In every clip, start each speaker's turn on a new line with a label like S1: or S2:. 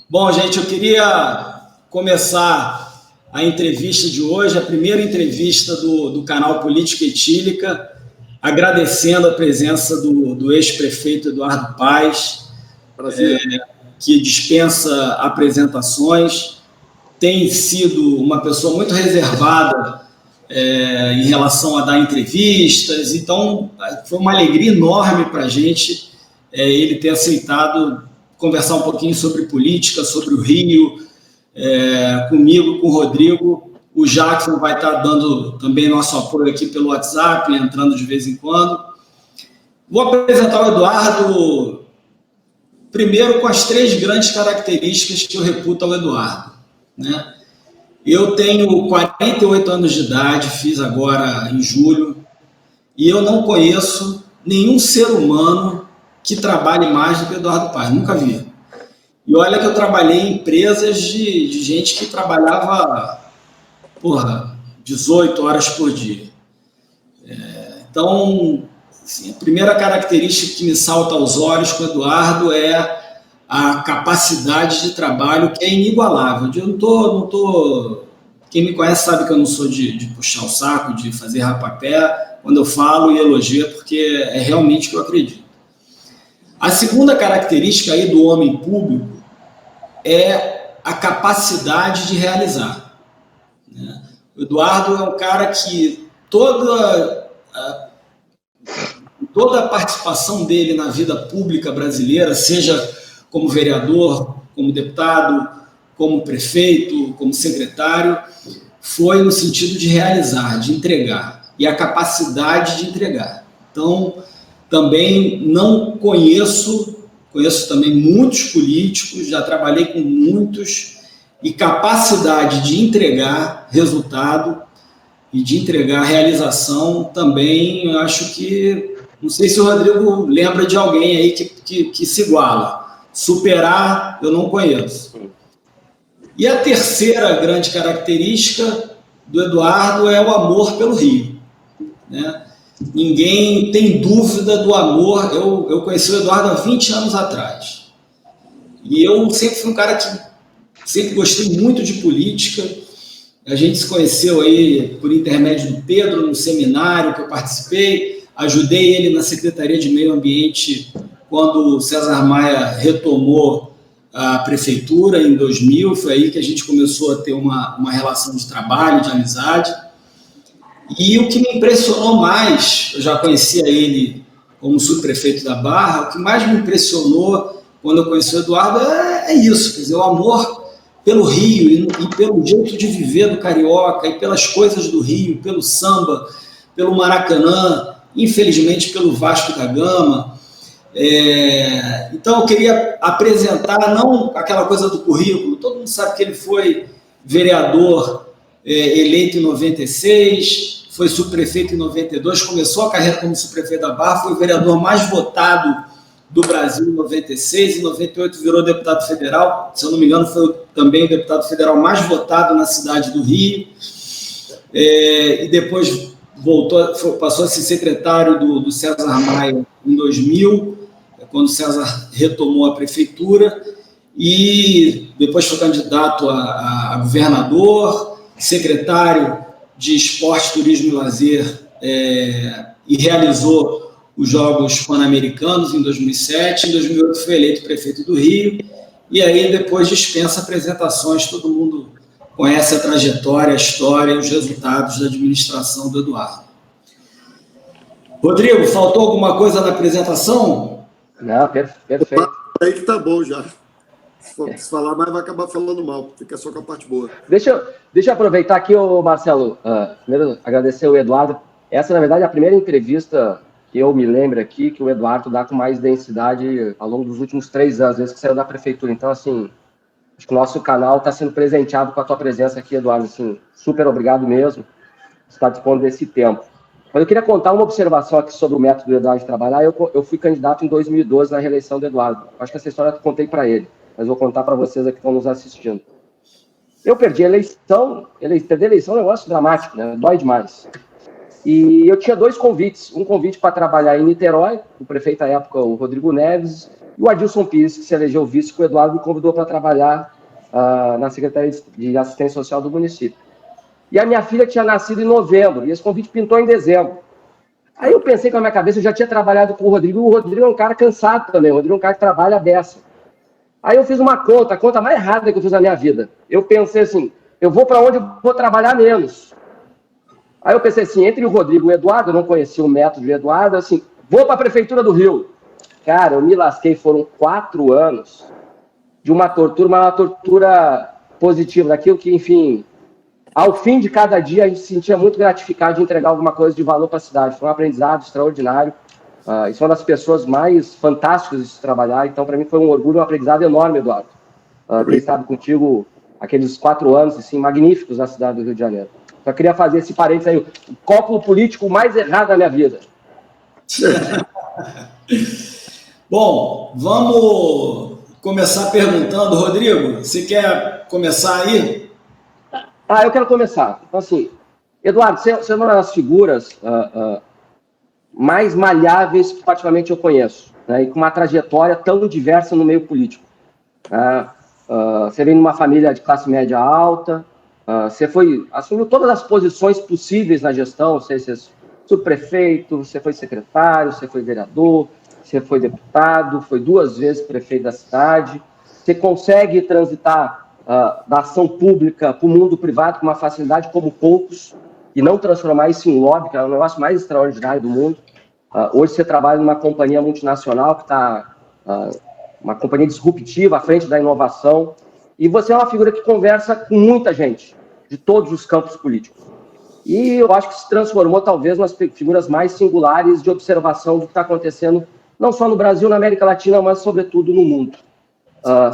S1: Bom, gente, eu queria começar a entrevista de hoje, a primeira entrevista do canal Política Etílica, agradecendo a presença do ex-prefeito Eduardo Paes, que dispensa apresentações, tem sido uma pessoa muito reservada em relação a dar entrevistas, então foi uma alegria enorme para a gente ele ter aceitado conversar um pouquinho sobre política, sobre o Rio, comigo, com o Rodrigo. O Jackson vai estar dando também nosso apoio aqui pelo WhatsApp, entrando de vez em quando. Vou apresentar o Eduardo, primeiro com as 3 grandes características que eu reputo ao Eduardo, né? Eu tenho 48 anos de idade, fiz agora em julho, e eu não conheço nenhum ser humano que trabalhe mais do que o Eduardo Paes, nunca vi. E olha que eu trabalhei em empresas de gente que trabalhava, 18 horas por dia. Então, assim, a primeira característica que me salta aos olhos com o Eduardo é a capacidade de trabalho, que é inigualável. Eu não tô... Quem me conhece sabe que eu não sou de puxar o saco, de fazer rapapé. Quando eu falo e elogio é porque é realmente o que eu acredito. A segunda característica aí do homem público é a capacidade de realizar, né? O Eduardo é um cara que toda a participação dele na vida pública brasileira, seja como vereador, como deputado, como prefeito, como secretário, foi no sentido de realizar, de entregar, e a capacidade de entregar. Então, também não conheço também muitos políticos, já trabalhei com muitos, e capacidade de entregar resultado e de entregar realização também, eu acho que, não sei se o Rodrigo lembra de alguém aí que se iguala. Superar, eu não conheço. E a terceira grande característica do Eduardo é o amor pelo Rio, né? Ninguém tem dúvida do amor. Eu conheci o Eduardo há 20 anos atrás. E eu sempre fui um cara que sempre gostei muito de política. A gente se conheceu aí por intermédio do Pedro, no seminário que eu participei. Ajudei ele na Secretaria de Meio Ambiente quando o César Maia retomou a prefeitura em 2000. Foi aí que a gente começou a ter uma relação de trabalho, de amizade. E o que me impressionou mais, eu já conhecia ele como subprefeito da Barra, o que mais me impressionou quando eu conheci o Eduardo é isso, quer dizer, o amor pelo Rio e pelo jeito de viver do carioca e pelas coisas do Rio, pelo samba, pelo Maracanã, infelizmente pelo Vasco da Gama. Então eu queria apresentar, não aquela coisa do currículo, todo mundo sabe que ele foi vereador eleito em 96, foi subprefeito em 92, começou a carreira como subprefeito da Barra, foi o vereador mais votado do Brasil em 96, em 98 virou deputado federal, se eu não me engano foi também o deputado federal mais votado na cidade do Rio, e depois passou a ser secretário do César Maia em 2000, quando o César retomou a prefeitura, e depois foi candidato a governador, secretário de Esporte, Turismo e Lazer, e realizou os Jogos Pan-Americanos em 2007. Em 2008 foi eleito prefeito do Rio, e aí depois dispensa apresentações, todo mundo conhece a trajetória, a história e os resultados da administração do Eduardo. Rodrigo, faltou alguma coisa na apresentação?
S2: Não, perfeito.
S3: Aí que tá bom já. Se falar mais, vai acabar falando mal, fica só com a parte boa.
S2: Deixa eu aproveitar aqui, Marcelo, primeiro agradecer o Eduardo. Essa, na verdade, é a primeira entrevista que eu me lembro aqui que o Eduardo dá com mais densidade ao longo dos últimos 3 anos, desde que saiu da prefeitura. Então, assim, acho que o nosso canal está sendo presenteado com a tua presença aqui, Eduardo. Assim, super obrigado mesmo por estar dispondo desse tempo. Mas eu queria contar uma observação aqui sobre o método do Eduardo de trabalhar. Eu fui candidato em 2012 na reeleição do Eduardo. Acho que essa história eu contei para ele, mas vou contar para vocês aqui que estão nos assistindo. Eu perdi a eleição. Perder a eleição é um negócio dramático, né? Dói demais. E eu tinha 2 convites. Um convite para trabalhar em Niterói, o prefeito à época, o Rodrigo Neves, E o Adilson Pires, que se elegeu vice com o Eduardo, me convidou para trabalhar na Secretaria de Assistência Social do município. E a minha filha tinha nascido em novembro, e esse convite pintou em dezembro. Aí eu pensei com a minha cabeça, eu já tinha trabalhado com o Rodrigo, e o Rodrigo é um cara cansado também, o Rodrigo é um cara que trabalha a beça. Aí eu fiz uma conta, a conta mais errada que eu fiz na minha vida. Eu pensei assim, eu vou para onde eu vou trabalhar menos. Aí eu pensei assim, entre o Rodrigo e o Eduardo, eu não conhecia o método do Eduardo, assim, vou para a Prefeitura do Rio. Cara, eu me lasquei, foram 4 anos de uma tortura, mas uma tortura positiva, daquilo que, enfim, ao fim de cada dia a gente se sentia muito gratificado de entregar alguma coisa de valor para a cidade. Foi um aprendizado extraordinário. Isso é uma das pessoas mais fantásticas de se trabalhar, então para mim foi um orgulho, um aprendizado enorme, Eduardo. Ter estado contigo aqueles 4 anos assim, magníficos na cidade do Rio de Janeiro. Só queria fazer esse parênteses aí, o cálculo político mais errado da minha vida.
S1: Bom, vamos começar perguntando. Rodrigo, você quer começar aí?
S2: Eu quero começar. Então, assim, Eduardo, você é uma das figuras mais malháveis que praticamente eu conheço, né, e com uma trajetória tão diversa no meio político. Você vem de uma família de classe média alta, você assumiu todas as posições possíveis na gestão, você é subprefeito, você foi secretário, você foi vereador, você foi deputado, foi 2 vezes prefeito da cidade, você consegue transitar da ação pública para o mundo privado com uma facilidade como poucos, e não transformar isso em lobby, que é o negócio mais extraordinário do mundo. Hoje você trabalha numa companhia multinacional que está uma companhia disruptiva à frente da inovação, e você é uma figura que conversa com muita gente, de todos os campos políticos. E eu acho que se transformou talvez nas figuras mais singulares de observação do que está acontecendo, não só no Brasil, na América Latina, mas sobretudo no mundo.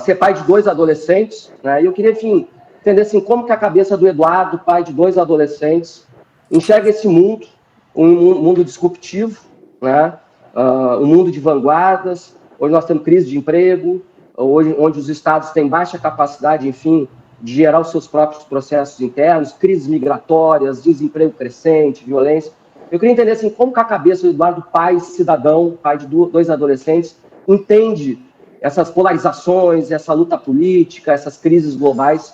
S2: Ser pai de 2 adolescentes, né? E eu queria, enfim, entender assim, como que a cabeça do Eduardo, pai de 2 adolescentes, enxerga esse mundo, um mundo disruptivo, né? Um mundo de vanguardas. Hoje nós temos crise de emprego, onde os estados têm baixa capacidade, enfim, de gerar os seus próprios processos internos, crises migratórias, desemprego crescente, violência. Eu queria entender assim, como que a cabeça do Eduardo, pai, cidadão, pai de 2 adolescentes, entende essas polarizações, essa luta política, essas crises globais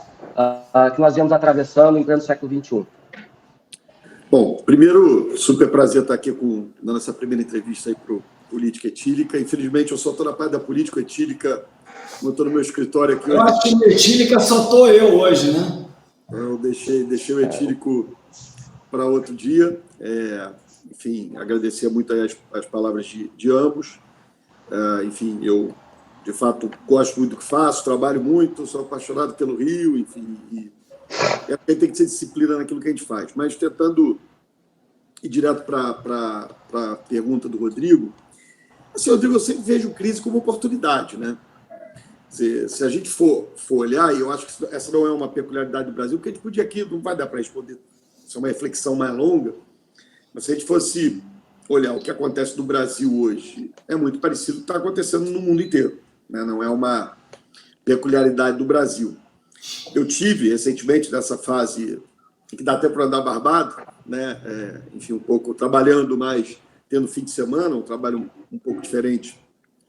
S2: que nós viemos atravessando em pleno século XXI.
S3: Bom, primeiro, super prazer estar aqui dando essa primeira entrevista aí para o Política Etílica. Infelizmente, eu só estou na parte da política etílica, não estou no meu escritório aqui.
S1: Eu acho que no etílica só estou eu hoje, né?
S3: Eu deixei o etílico para outro dia. Enfim, agradecer muito as palavras de ambos. Enfim, eu, de fato, gosto muito do que faço, trabalho muito, sou apaixonado pelo Rio, enfim, a gente tem que ser disciplina naquilo que a gente faz. Mas tentando ir direto para a pergunta do Rodrigo, assim, Rodrigo, eu sempre vejo crise como oportunidade, né? Se a gente for olhar, e eu acho que essa não é uma peculiaridade do Brasil, porque a gente podia aqui, não vai dar para responder, isso é uma reflexão mais longa, mas se a gente fosse olhar o que acontece no Brasil hoje, é muito parecido com o que está acontecendo no mundo inteiro, né? Não é uma peculiaridade do Brasil. Eu tive, recentemente, nessa fase que dá até para andar barbado, né? Enfim, um pouco trabalhando mais, tendo fim de semana, um trabalho um pouco diferente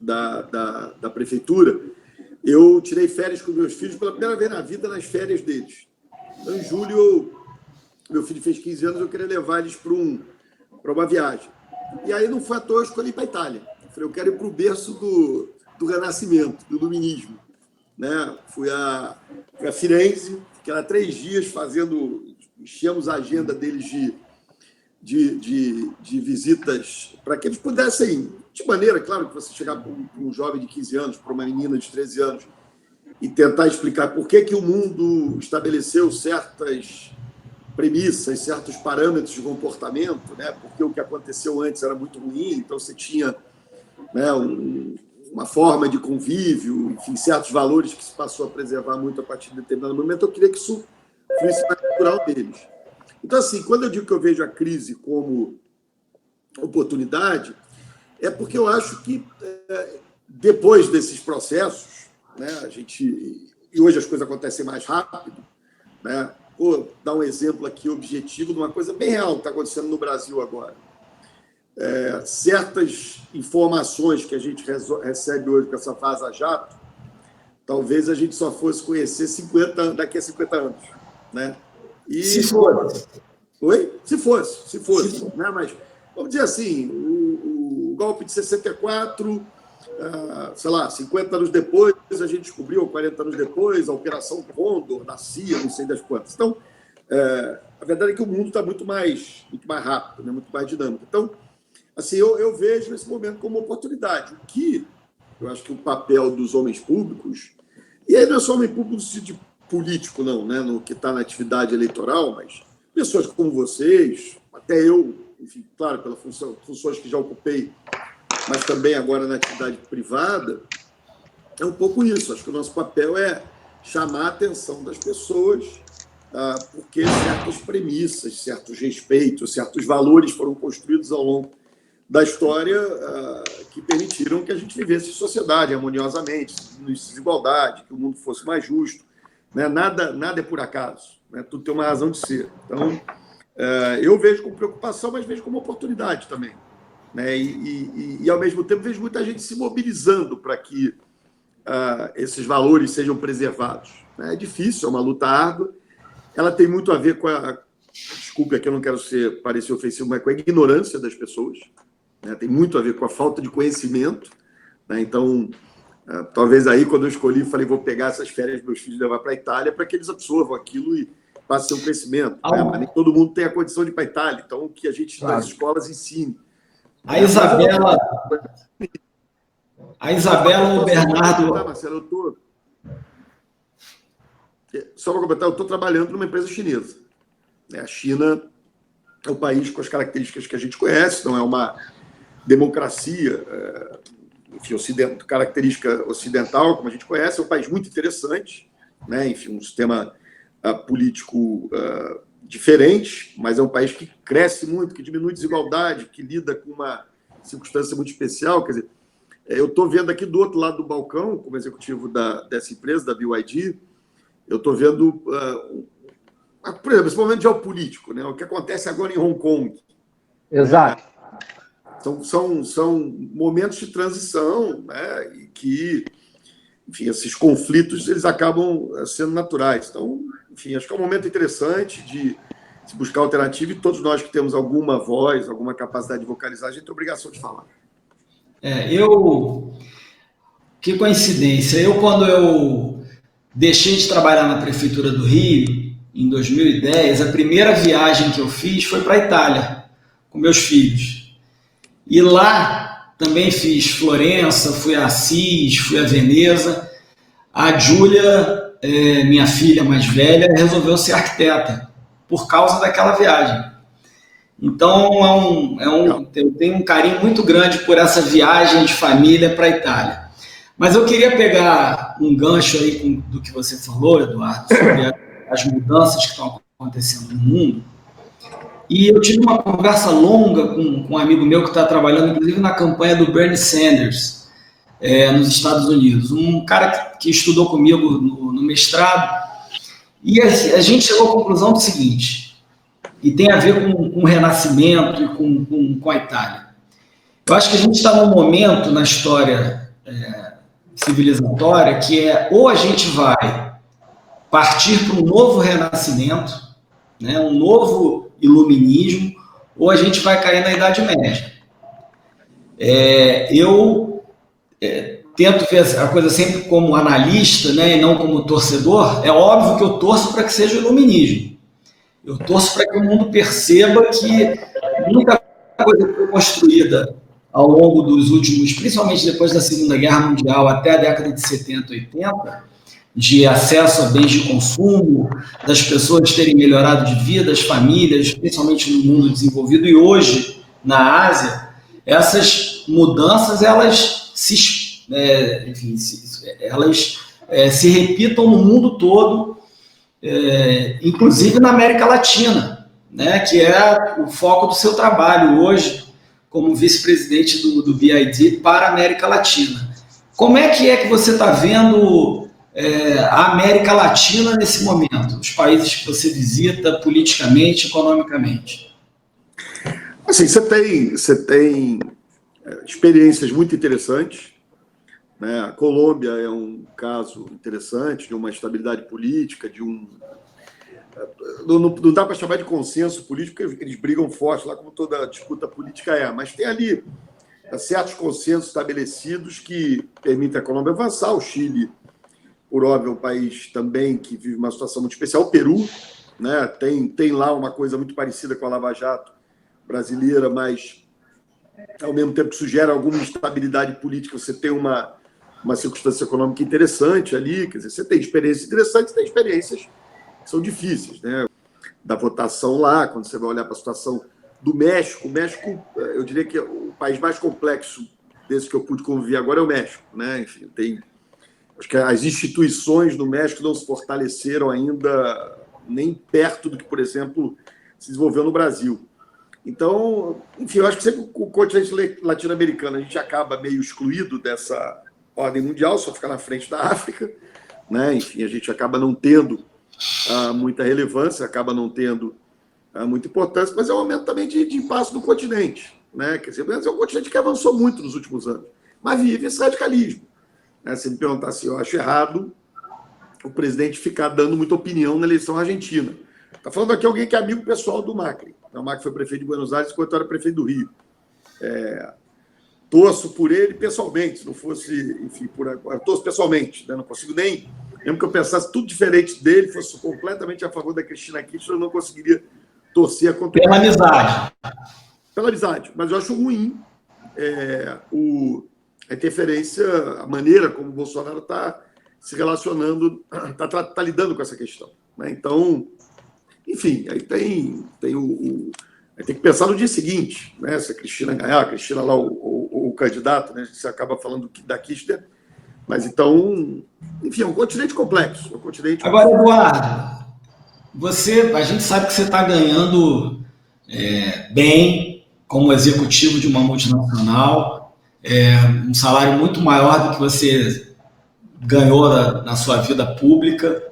S3: da prefeitura. Eu tirei férias com meus filhos pela primeira vez na vida, nas férias deles. Então, em julho, meu filho fez 15 anos, eu queria levar eles para uma viagem. E aí, não foi à toa, eu escolhi para a Itália. Eu falei, eu quero ir para o berço do Renascimento, do Iluminismo. Né? Fui a Firenze, fiquei lá 3 dias enchemos a agenda deles de visitas, para que eles pudessem, de maneira, claro, que você chegar para um jovem de 15 anos, para uma menina de 13 anos, e tentar explicar por que o mundo estabeleceu certas premissas, certos parâmetros de comportamento, né? Porque o que aconteceu antes era muito ruim, então você tinha, né, uma forma de convívio, enfim, certos valores que se passou a preservar muito a partir de determinado momento. Eu queria que isso fosse natural deles. Então, assim, quando eu digo que eu vejo a crise como oportunidade, é porque eu acho que depois desses processos, né, e hoje as coisas acontecem mais rápido, né? Vou dar um exemplo aqui objetivo de uma coisa bem real que está acontecendo no Brasil agora. certas informações que a gente recebe hoje com essa vaza-jato, talvez a gente só fosse conhecer daqui a 50 anos. Né?
S1: Se fosse.
S3: Oi? Se fosse. Né? Mas, vamos dizer assim, o golpe de 64, sei lá, 50 anos depois, a gente descobriu, 40 anos depois, a Operação Condor, da CIA, não sei das quantas. Então, a verdade é que o mundo está muito mais rápido, né? Muito mais dinâmico. Então, assim, eu vejo esse momento como uma oportunidade. O que eu acho que o papel dos homens públicos, e aí não é só homem público no sentido de político, não, né? No que está na atividade eleitoral, mas pessoas como vocês, até eu, enfim, claro, pelas funções que já ocupei, mas também agora na atividade privada, é um pouco isso. Acho que o nosso papel é chamar a atenção das pessoas, porque certas premissas, certos respeitos, certos valores foram construídos ao longo da história que permitiram que a gente vivesse em sociedade harmoniosamente, sem desigualdade, que o mundo fosse mais justo. Né? Nada é por acaso, né? Tudo tem uma razão de ser. Então, eu vejo com preocupação, mas vejo como oportunidade também. Né? E, ao mesmo tempo, vejo muita gente se mobilizando para que esses valores sejam preservados. É difícil, é uma luta árdua. Ela tem muito a ver com desculpe, aqui eu não quero parecer ofensivo, mas com a ignorância das pessoas. Né? Tem muito a ver com a falta de conhecimento. Né? Então, talvez aí, quando eu escolhi, falei, vou pegar essas férias dos meus filhos e levar para a Itália para que eles absorvam aquilo e passem um crescimento. Né? Mas nem todo mundo tem a condição de ir para a Itália. Então, que a gente, nas escolas, ensine.
S1: A Isabela, o Bernardo...
S3: Marcelo, só para comentar, eu estou trabalhando numa empresa chinesa. A China é um país com as características que a gente conhece, não é uma democracia, enfim, característica ocidental, como a gente conhece, é um país muito interessante, né? Enfim, um sistema político diferente, mas é um país que cresce muito, que diminui desigualdade, que lida com uma circunstância muito especial. Quer dizer, eu estou vendo aqui do outro lado do balcão, como executivo dessa empresa, da BYD, eu estou vendo, por exemplo, esse momento geopolítico, né? O que acontece agora em Hong Kong.
S2: Exato.
S3: São momentos de transição, né? E que, enfim, esses conflitos eles acabam sendo naturais. Então, enfim, acho que é um momento interessante de se buscar alternativa, e todos nós que temos alguma voz, alguma capacidade de vocalizar, a gente tem a obrigação de falar.
S1: Que coincidência. Quando eu deixei de trabalhar na Prefeitura do Rio, em 2010, a primeira viagem que eu fiz foi para a Itália, com meus filhos. E lá também fiz Florença, fui a Assis, fui a Veneza. A Júlia, minha filha mais velha, resolveu ser arquiteta por causa daquela viagem. Então, eu tenho um carinho muito grande por essa viagem de família para a Itália. Mas eu queria pegar um gancho aí do que você falou, Eduardo, sobre as mudanças que estão acontecendo no mundo. E eu tive uma conversa longa com um amigo meu que está trabalhando, inclusive, na campanha do Bernie Sanders, nos Estados Unidos. Um cara que estudou comigo no mestrado. E a gente chegou à conclusão do seguinte, e tem a ver com o Renascimento e com a Itália. Eu acho que a gente está num momento na história civilizatória que ou a gente vai partir para um novo renascimento, né, um novo iluminismo, ou a gente vai cair na Idade Média. Eu tento ver a coisa sempre como analista, né, e não como torcedor. É óbvio que eu torço para que seja o iluminismo. Eu torço para que o mundo perceba que muita coisa foi construída ao longo dos últimos, principalmente depois da Segunda Guerra Mundial, até a década de 70, 80, de acesso a bens de consumo, das pessoas terem melhorado de vida, as famílias, principalmente no mundo desenvolvido, e hoje, na Ásia, essas mudanças, elas se repitam no mundo todo, inclusive na América Latina, né, que é o foco do seu trabalho hoje, como vice-presidente do BID para a América Latina. Como é que você está vendo a América Latina nesse momento? Os países que você visita politicamente, economicamente?
S3: Assim, você tem experiências muito interessantes, né? A Colômbia é um caso interessante de uma estabilidade política, de um... Não dá para chamar de consenso político, porque eles brigam forte lá, como toda disputa política é, mas tem ali certos consensos estabelecidos que permitem a Colômbia avançar. O Chile, por óbvio, é um país também que vive uma situação muito especial. O Peru, né, tem lá uma coisa muito parecida com a Lava Jato brasileira, mas ao mesmo tempo que sugere alguma instabilidade política, você tem uma circunstância econômica interessante ali. Quer dizer, você tem experiências interessantes, tem experiências que são difíceis, né? Da votação lá, quando você vai olhar para a situação do México. O México, eu diria que o país mais complexo desse que eu pude conviver agora é o México, né? Enfim, acho que as instituições do México não se fortaleceram ainda nem perto do que, por exemplo, se desenvolveu no Brasil. Então, enfim, eu acho que sempre com o continente latino-americano a gente acaba meio excluído dessa ordem mundial, só fica na frente da África, né? Enfim, a gente acaba não tendo muita relevância, acaba não tendo muita importância, mas é um momento também de impasse do continente, né? Quer dizer, é um continente que avançou muito nos últimos anos, mas vive esse radicalismo, né? Se me perguntar se eu acho errado o presidente ficar dando muita opinião na eleição argentina. Está falando aqui alguém que é amigo pessoal do Macri. O Macri foi prefeito de Buenos Aires enquanto eu era prefeito do Rio. Torço por ele pessoalmente, se não fosse, enfim, por agora. Torço pessoalmente, né? Não consigo nem... Mesmo que eu pensasse tudo diferente dele, fosse completamente a favor da Cristina Kirchner, eu não conseguiria torcer contra...
S1: Pela amizade.
S3: Pela amizade. Mas eu acho ruim a interferência, a maneira como o Bolsonaro está se relacionando, está lidando com essa questão, né? Então, enfim, aí tem que pensar no dia seguinte, né? Se a Cristina ganhar, a Cristina lá, o candidato, né? Você acaba falando da Kirchner, mas então, enfim, é um continente complexo.
S1: Agora, Eduardo, a gente sabe que você está ganhando bem como executivo de uma multinacional, um salário muito maior do que você ganhou na sua vida pública,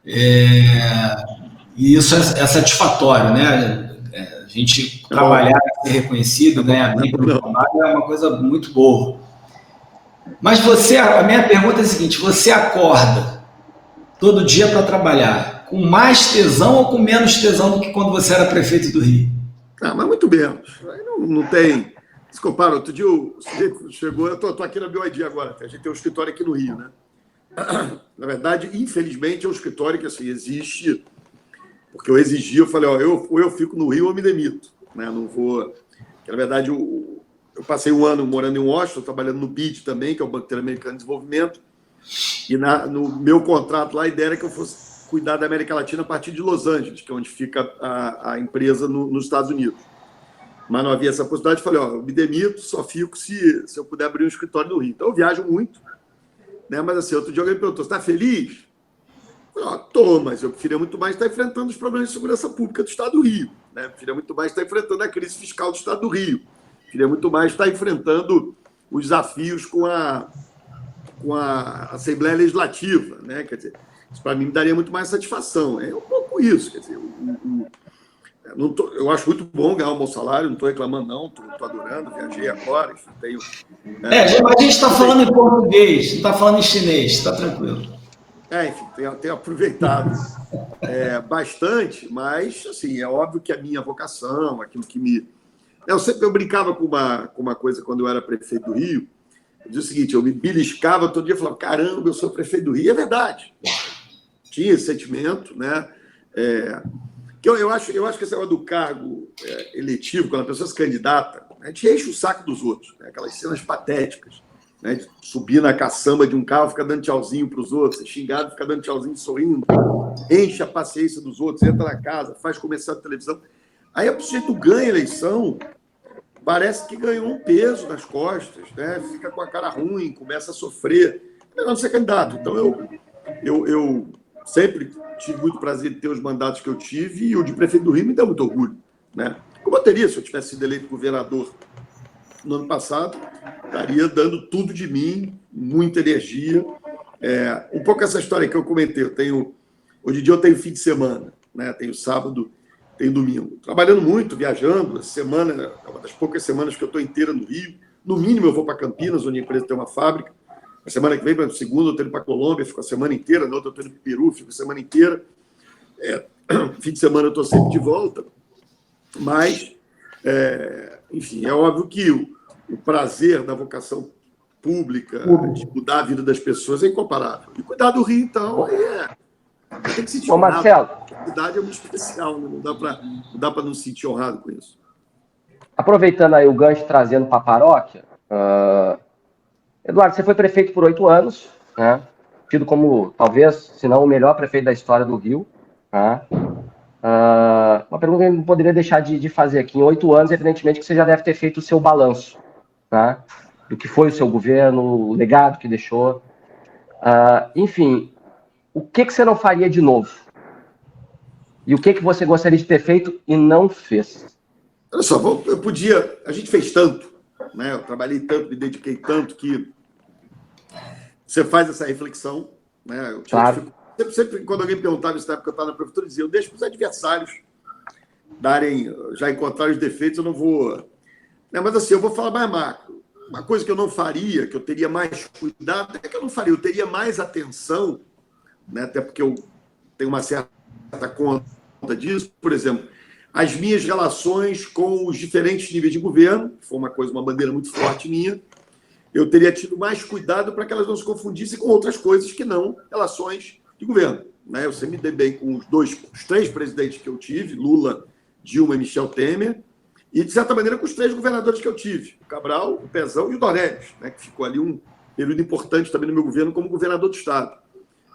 S1: e isso é satisfatório, né? A gente trabalhar, ser reconhecido, ganhar bem pelo trabalho é uma coisa muito boa. Mas a minha pergunta é a seguinte: você acorda todo dia para trabalhar com mais tesão ou com menos tesão do que quando você era prefeito do Rio?
S3: Mas muito menos. Não tem... Se compara, outro dia o sujeito chegou, eu estou aqui na BioID agora, a gente tem um escritório aqui no Rio, né? Na verdade, infelizmente, é um escritório que assim, existe, porque eu exigi, eu falei, ou eu fico no Rio ou me demito, né? Não vou... Porque, na verdade, eu passei um ano morando em Washington, trabalhando no BID também, que é o Banco Interamericano de Desenvolvimento, e no meu contrato lá, a ideia era que eu fosse cuidar da América Latina a partir de Los Angeles, que é onde fica a empresa nos Estados Unidos. Mas não havia essa possibilidade, eu falei, eu me demito, só fico se eu puder abrir um escritório no Rio. Então, eu viajo muito, né? Mas assim, outro dia alguém me perguntou, você está feliz? Eu falei, estou, mas eu preferia muito mais estar enfrentando os problemas de segurança pública do Estado do Rio, né? Eu preferia muito mais estar enfrentando a crise fiscal do Estado do Rio. Eu preferia muito mais estar enfrentando os desafios com a Assembleia Legislativa, né? Quer dizer, isso para mim me daria muito mais satisfação. É um pouco isso, quer dizer, eu acho muito bom ganhar um bom salário, não estou reclamando, não, estou adorando, viajei agora, enfim, tenho...
S1: mas a gente está falando em português, não está falando em chinês, está tranquilo.
S3: Enfim, tenho aproveitado bastante, mas, assim, é óbvio que a minha vocação, aquilo que me... Eu brincava com uma coisa quando eu era prefeito do Rio, eu dizia o seguinte, eu me beliscava todo dia, falava, caramba, eu sou prefeito do Rio, é verdade. Tinha esse sentimento, né? Eu acho que esse negócio do cargo eletivo, quando a pessoa se candidata, a gente enche o saco dos outros, né? Aquelas cenas patéticas, né? De subir na caçamba de um carro, ficar dando tchauzinho para os outros, ser xingado, ficar dando tchauzinho sorrindo, enche a paciência dos outros, entra na casa, faz comercial de televisão. Aí o sujeito ganha a eleição, parece que ganhou um peso nas costas, né? Fica com a cara ruim, começa a sofrer. É melhor não ser candidato. Então, eu sempre tive muito prazer de ter os mandatos que eu tive, e o de prefeito do Rio me deu muito orgulho, né? Como eu teria se eu tivesse sido eleito governador no ano passado, estaria dando tudo de mim, muita energia. Um pouco essa história que eu comentei. Hoje em dia eu tenho fim de semana, né? Tenho sábado tem domingo. Trabalhando muito, viajando. Essa semana é uma das poucas semanas que eu estou inteira no Rio. No mínimo, eu vou para Campinas, onde a empresa tem uma fábrica. A semana que vem, para segunda, eu estou indo para Colômbia, fico a semana inteira. Na outra, eu estou indo para Peru, fico a semana inteira. Fim de semana, eu estou sempre de volta. Mas, enfim, é óbvio que o prazer da vocação pública, de mudar a vida das pessoas, é incomparável. E cuidar do Rio, então, tem que se sentir honrado.
S2: Marcelo,
S3: A cidade é muito especial, né? Não dá para não se sentir honrado com isso.
S2: aproveitando aí o gancho, trazendo para a paróquia, Eduardo, você foi prefeito por 8 anos, né? Tido como, talvez, se não o melhor prefeito da história do Rio. Né? Uma pergunta que eu não poderia deixar de fazer aqui. Em 8 anos, evidentemente, que você já deve ter feito o seu balanço, né? Do que foi o seu governo, o legado que deixou. Enfim, o que você não faria de novo? E o que você gostaria de ter feito e não fez?
S3: Olha só, a gente fez tanto, né? Eu trabalhei tanto, me dediquei tanto, que você faz essa reflexão, né?
S2: Claro.
S3: Sempre quando alguém perguntava isso na época que eu estava na prefeitura, eu dizia, eu deixo para os adversários já encontrarem os defeitos, eu não vou... Né? Mas assim, eu vou falar mais macro. Uma coisa que eu não faria, que eu teria mais cuidado, é que eu não faria, eu teria mais atenção, né? Até porque eu tenho uma certa conta disso, por exemplo, as minhas relações com os diferentes níveis de governo, que foi uma bandeira muito forte minha, eu teria tido mais cuidado para que elas não se confundissem com outras coisas que não relações de governo. Né? Eu sempre me dei bem com os 3 presidentes que eu tive, Lula, Dilma e Michel Temer, e, de certa maneira, com os 3 governadores que eu tive, o Cabral, o Pezão e o Dornelles, né? Que ficou ali um período importante também no meu governo como governador do Estado.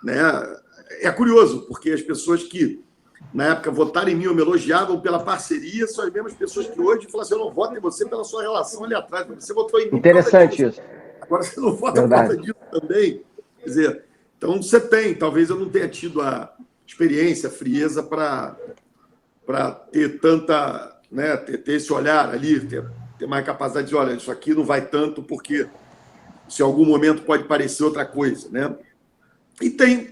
S3: Né? É curioso, porque as pessoas que, na época, votaram em mim ou me elogiavam pela parceria são as mesmas pessoas que hoje falam assim, eu não voto em você pela sua relação ali atrás, você votou em mim.
S2: Interessante isso.
S3: Agora você não vota por causa disso também. Quer dizer, então você tem, talvez eu não tenha tido a experiência, a frieza para ter tanta, né, ter esse olhar ali, ter mais capacidade de dizer, olha, isso aqui não vai tanto porque se em algum momento pode parecer outra coisa, né? E tem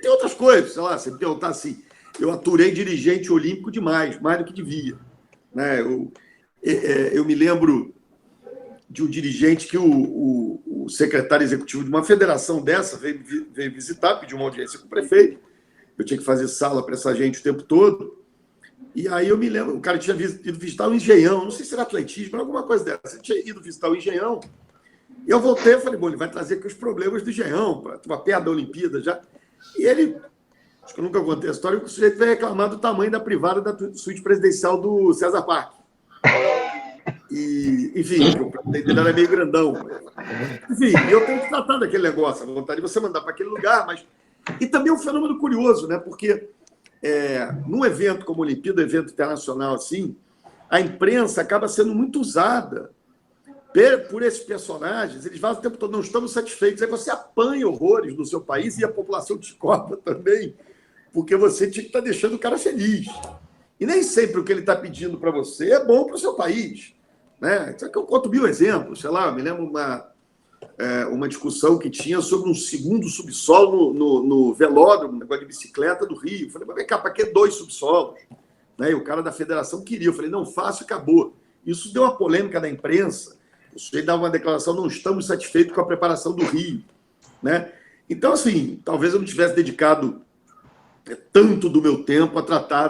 S3: outras coisas, sei lá, você me perguntar assim, eu aturei dirigente olímpico demais, mais do que devia. Né? Eu me lembro de um dirigente que o secretário executivo de uma federação dessa veio visitar, pediu uma audiência com o prefeito. Eu tinha que fazer sala para essa gente o tempo todo. E aí eu me lembro, o cara tinha ido visitar o Engenhão, não sei se era atletismo, mas alguma coisa dessa. Ele tinha ido visitar o Engenhão. E eu voltei e falei, bom, ele vai trazer aqui os problemas do Engenhão, para tomar perto da Olimpíada já. E ele... Acho que eu nunca contei a história, que o sujeito veio reclamar do tamanho da privada da suíte presidencial do César Parque. E, enfim, o presidente dele era meio grandão. Enfim, eu tenho que tratar daquele negócio, a vontade de você mandar para aquele lugar, mas... E também um fenômeno curioso, né? Porque num evento como a Olimpíada, evento internacional assim, a imprensa acaba sendo muito usada por esses personagens, eles falam o tempo todo, não estamos satisfeitos, aí você apanha horrores no seu país e a população te cobra também, porque você tinha que estar deixando o cara feliz. E nem sempre o que ele está pedindo para você é bom para o seu país. Né? Só que eu conto 1000 exemplos, sei lá, eu me lembro uma discussão que tinha sobre um segundo subsolo no velódromo, um negócio de bicicleta do Rio. Eu falei, mas vem cá, para que 2 subsolos? Né? E o cara da federação queria. Eu falei, não, faça e acabou. Isso deu uma polêmica na imprensa. O sujeito dava uma declaração, não estamos satisfeitos com a preparação do Rio. Né? Então, assim, talvez eu não tivesse dedicado tanto do meu tempo a tratar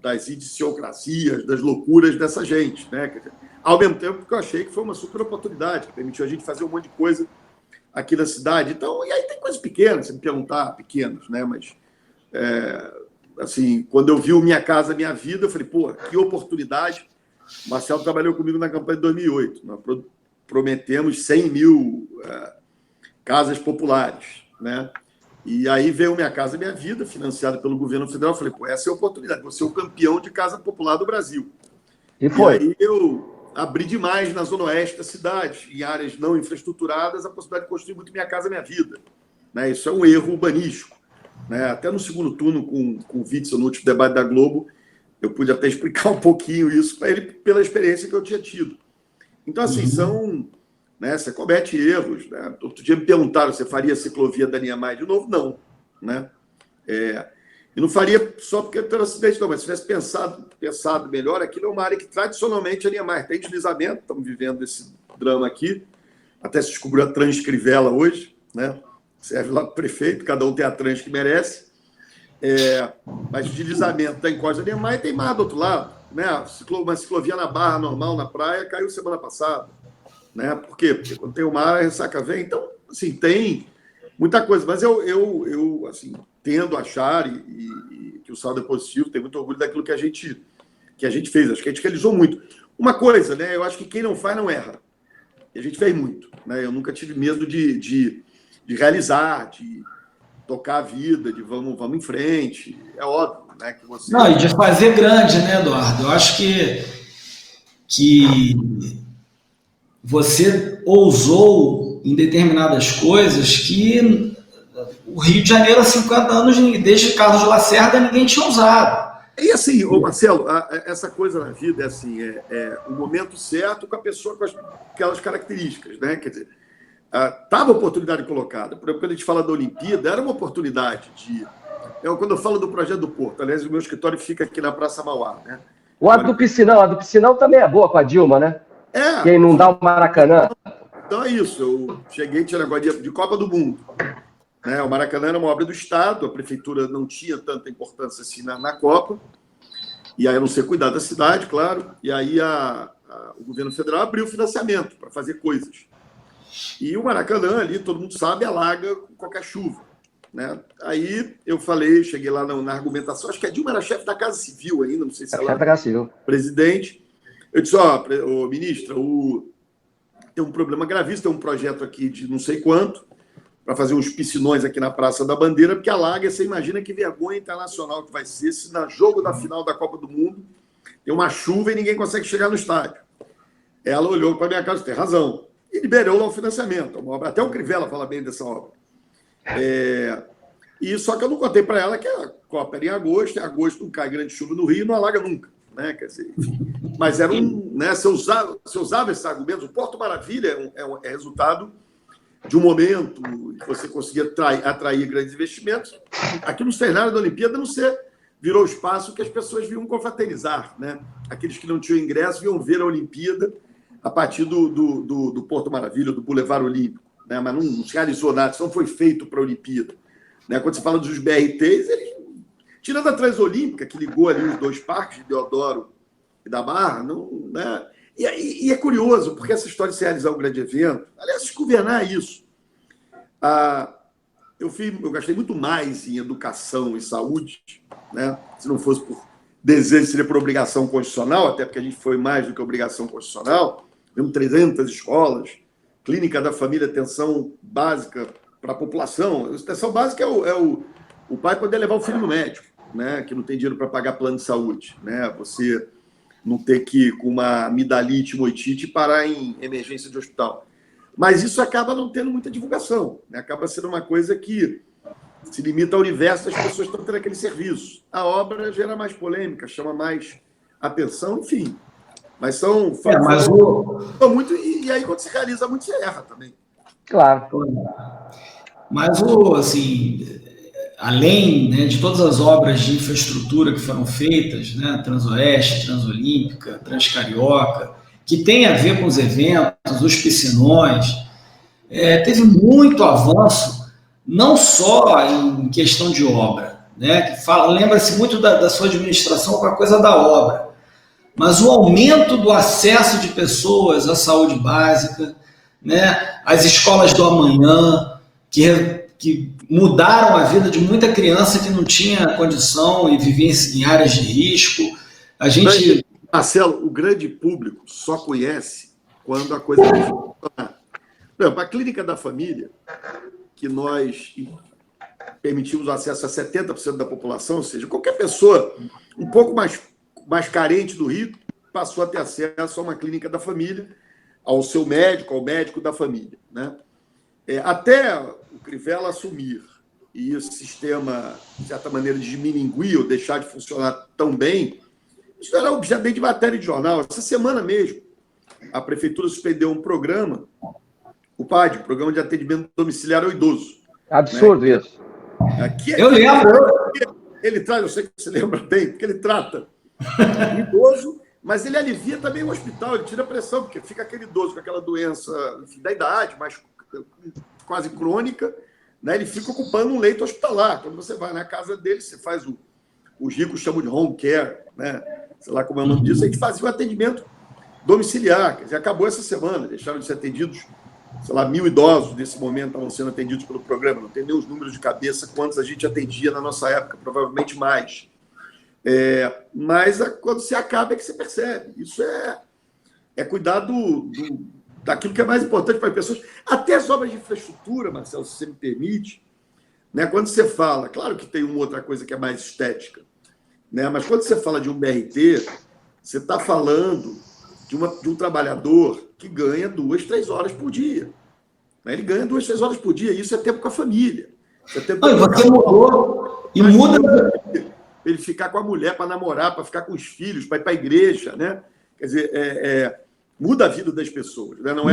S3: das idiosincrasias, das loucuras dessa gente. Né? Ao mesmo tempo que eu achei que foi uma super oportunidade, que permitiu a gente fazer um monte de coisa aqui na cidade. Então, e aí tem coisas pequenas, se me perguntar, pequenas, né? Mas, assim, quando eu vi o Minha Casa Minha Vida, eu falei, pô, que oportunidade. O Marcelo trabalhou comigo na campanha de 2008. Nós prometemos 100 mil casas populares, né? E aí veio Minha Casa Minha Vida, financiada pelo governo federal. Eu falei, pô, essa é a oportunidade, vou ser o campeão de casa popular do Brasil.
S2: E foi.
S3: E aí eu abri demais na zona oeste da cidade, em áreas não infraestruturadas, a possibilidade de construir muito Minha Casa Minha Vida. Né? Isso é um erro urbanístico. Né? Até no segundo turno, com o Witzel, no último debate da Globo, eu pude até explicar um pouquinho isso para ele, pela experiência que eu tinha tido. Então, assim, né, você comete erros. Né? Outro dia me perguntaram se faria a ciclovia da Niemeyer de novo. Não. Né? E não faria só porque era acidente, não, mas se tivesse pensado melhor, aquilo é uma área que tradicionalmente a linha mais tem deslizamento, estamos vivendo esse drama aqui, até se descobriu a Transcrivela hoje, né? Serve lá para o prefeito, cada um tem a trans que merece, mas o deslizamento da encosta da linha mais tem mar do outro lado, né? Uma ciclovia na Barra normal, na praia, caiu semana passada, né? Por quê? Porque quando tem o mar, a ressaca vem, então, assim, tem muita coisa, mas eu assim, tendo a achar e que o saldo é positivo, tenho muito orgulho daquilo que a gente fez. Acho que a gente realizou muito. Uma coisa, né? Eu acho que quem não faz não erra. E a gente fez muito, né? Eu nunca tive medo de realizar, de tocar a vida, de vamos em frente. É óbvio, né? Que você...
S1: Não, e de fazer grande, né, Eduardo? Eu acho que você ousou em determinadas coisas que o Rio de Janeiro, há 50 anos, desde Carlos Lacerda, ninguém tinha ousado.
S3: E assim, Marcelo, essa coisa na vida é assim, o momento certo com a pessoa com aquelas características, né? Quer dizer, estava a oportunidade colocada. Por exemplo, quando a gente fala da Olimpíada, era uma oportunidade de... Quando eu falo do projeto do Porto, aliás, o meu escritório fica aqui na Praça Mauá, né?
S2: A do Piscinão também é boa com a Dilma, né? Quem não dá o Maracanã.
S3: Então é isso, eu cheguei, tinha negócio de Copa do Mundo. Né? O Maracanã era uma obra do Estado, a prefeitura não tinha tanta importância assim na Copa, e aí a não ser cuidar da cidade, claro, e aí o governo federal abriu financiamento para fazer coisas. E o Maracanã ali, todo mundo sabe, alaga com qualquer chuva. Né? Aí eu falei, cheguei lá na argumentação, acho que a Dilma era chefe da Casa Civil ainda, não sei se ela era presidente. Eu disse, ministra, tem um problema gravíssimo, tem um projeto aqui de não sei quanto, para fazer uns piscinões aqui na Praça da Bandeira, porque alaga, você imagina que vergonha internacional que vai ser se no jogo da final da Copa do Mundo tem uma chuva e ninguém consegue chegar no estádio. Ela olhou para a minha casa, tem razão, e liberou lá o financiamento. Uma obra, até o Crivella fala bem dessa obra. E só que eu não contei para ela que a Copa era em agosto não cai grande chuva no Rio, não alaga nunca. Né? Quer dizer, mas era né, se eu usava esses argumentos, o Porto Maravilha é resultado de um momento que você conseguia atrair grandes investimentos. Aqui no cenário da Olimpíada virou espaço que as pessoas vinham confraternizar. Né? Aqueles que não tinham ingresso vinham ver a Olimpíada a partir do Porto Maravilha, do Boulevard Olímpico. Né? Mas não se realizou nada, isso não foi feito para a Olimpíada. Né? Quando você fala dos BRTs, tirando a Transolímpica, que ligou ali os dois parques, de Deodoro e da Barra, né? E é curioso, porque essa história de se realizar um grande evento, aliás, se governar isso. Eu gastei muito mais em educação e saúde, né? Se não fosse por desejo, seria por obrigação constitucional, até porque a gente foi mais do que obrigação constitucional. Temos 300 escolas, clínica da família, atenção básica para a população. A atenção básica é o pai poder levar o filho no médico, né? Que não tem dinheiro para pagar plano de saúde, né? Você não ter que ir com uma amidalite, moitite, parar em emergência de hospital. Mas isso acaba não tendo muita divulgação, né? Acaba sendo uma coisa que se limita ao universo das pessoas que estão tendo aquele serviço. A obra gera mais polêmica, chama mais atenção, enfim. Mas são muito, e aí quando se realiza muito, se erra também.
S2: Claro.
S1: Mas, assim, além, né, de todas as obras de infraestrutura que foram feitas, né, Transoeste, Transolímpica, Transcarioca, que tem a ver com os eventos, os piscinões, teve muito avanço, não só em questão de obra, né, que lembra-se muito da sua administração com a coisa da obra, mas o aumento do acesso de pessoas à saúde básica, né, as escolas do amanhã, que mudaram a vida de muita criança que não tinha condição e vivia em áreas de risco.
S3: Marcelo, o grande público só conhece quando a coisa funciona. Por exemplo, a Clínica da Família, que nós permitimos acesso a 70% da população, ou seja, qualquer pessoa um pouco mais carente do Rio passou a ter acesso a uma Clínica da Família, ao seu médico, ao médico da família, né? Até o Crivella assumir e esse sistema, de certa maneira, diminuir ou deixar de funcionar tão bem, isso era objeto de matéria de jornal. Essa semana mesmo, a prefeitura suspendeu um programa, o PAD, Programa de Atendimento Domiciliar ao Idoso.
S2: Absurdo, né? Isso.
S1: Eu lembro.
S3: Ele trata, eu sei que você lembra bem, porque ele trata o idoso, mas ele alivia também o hospital, ele tira a pressão, porque fica aquele idoso com aquela doença, enfim, da idade, mas quase crônica, né? Ele fica ocupando um leito hospitalar. Quando você vai na casa dele, você faz os ricos chamam de home care, né? Sei lá como é o nome disso, a gente fazia um atendimento domiciliar, quer dizer, acabou essa semana, deixaram de ser atendidos, sei lá, 1.000 idosos nesse momento estavam sendo atendidos pelo programa, não tem nem os números de cabeça, quantos a gente atendia na nossa época, provavelmente mais. Mas quando se acaba é que você percebe. Isso é cuidar daquilo que é mais importante para as pessoas. Até as obras de infraestrutura, Marcelo, se você me permite, né? Quando você fala, claro que tem uma outra coisa que é mais estética, né? Mas quando você fala de um BRT, você está falando de um trabalhador que ganha 2, 3 horas por dia. Né? Ele ganha 2, 3 horas por dia, e isso é tempo com a família. Isso é tempo
S1: você mudou e muda.
S3: Ele ficar com a mulher para namorar, para ficar com os filhos, para ir para a igreja, né? Quer dizer, muda a vida das pessoas. Né? Não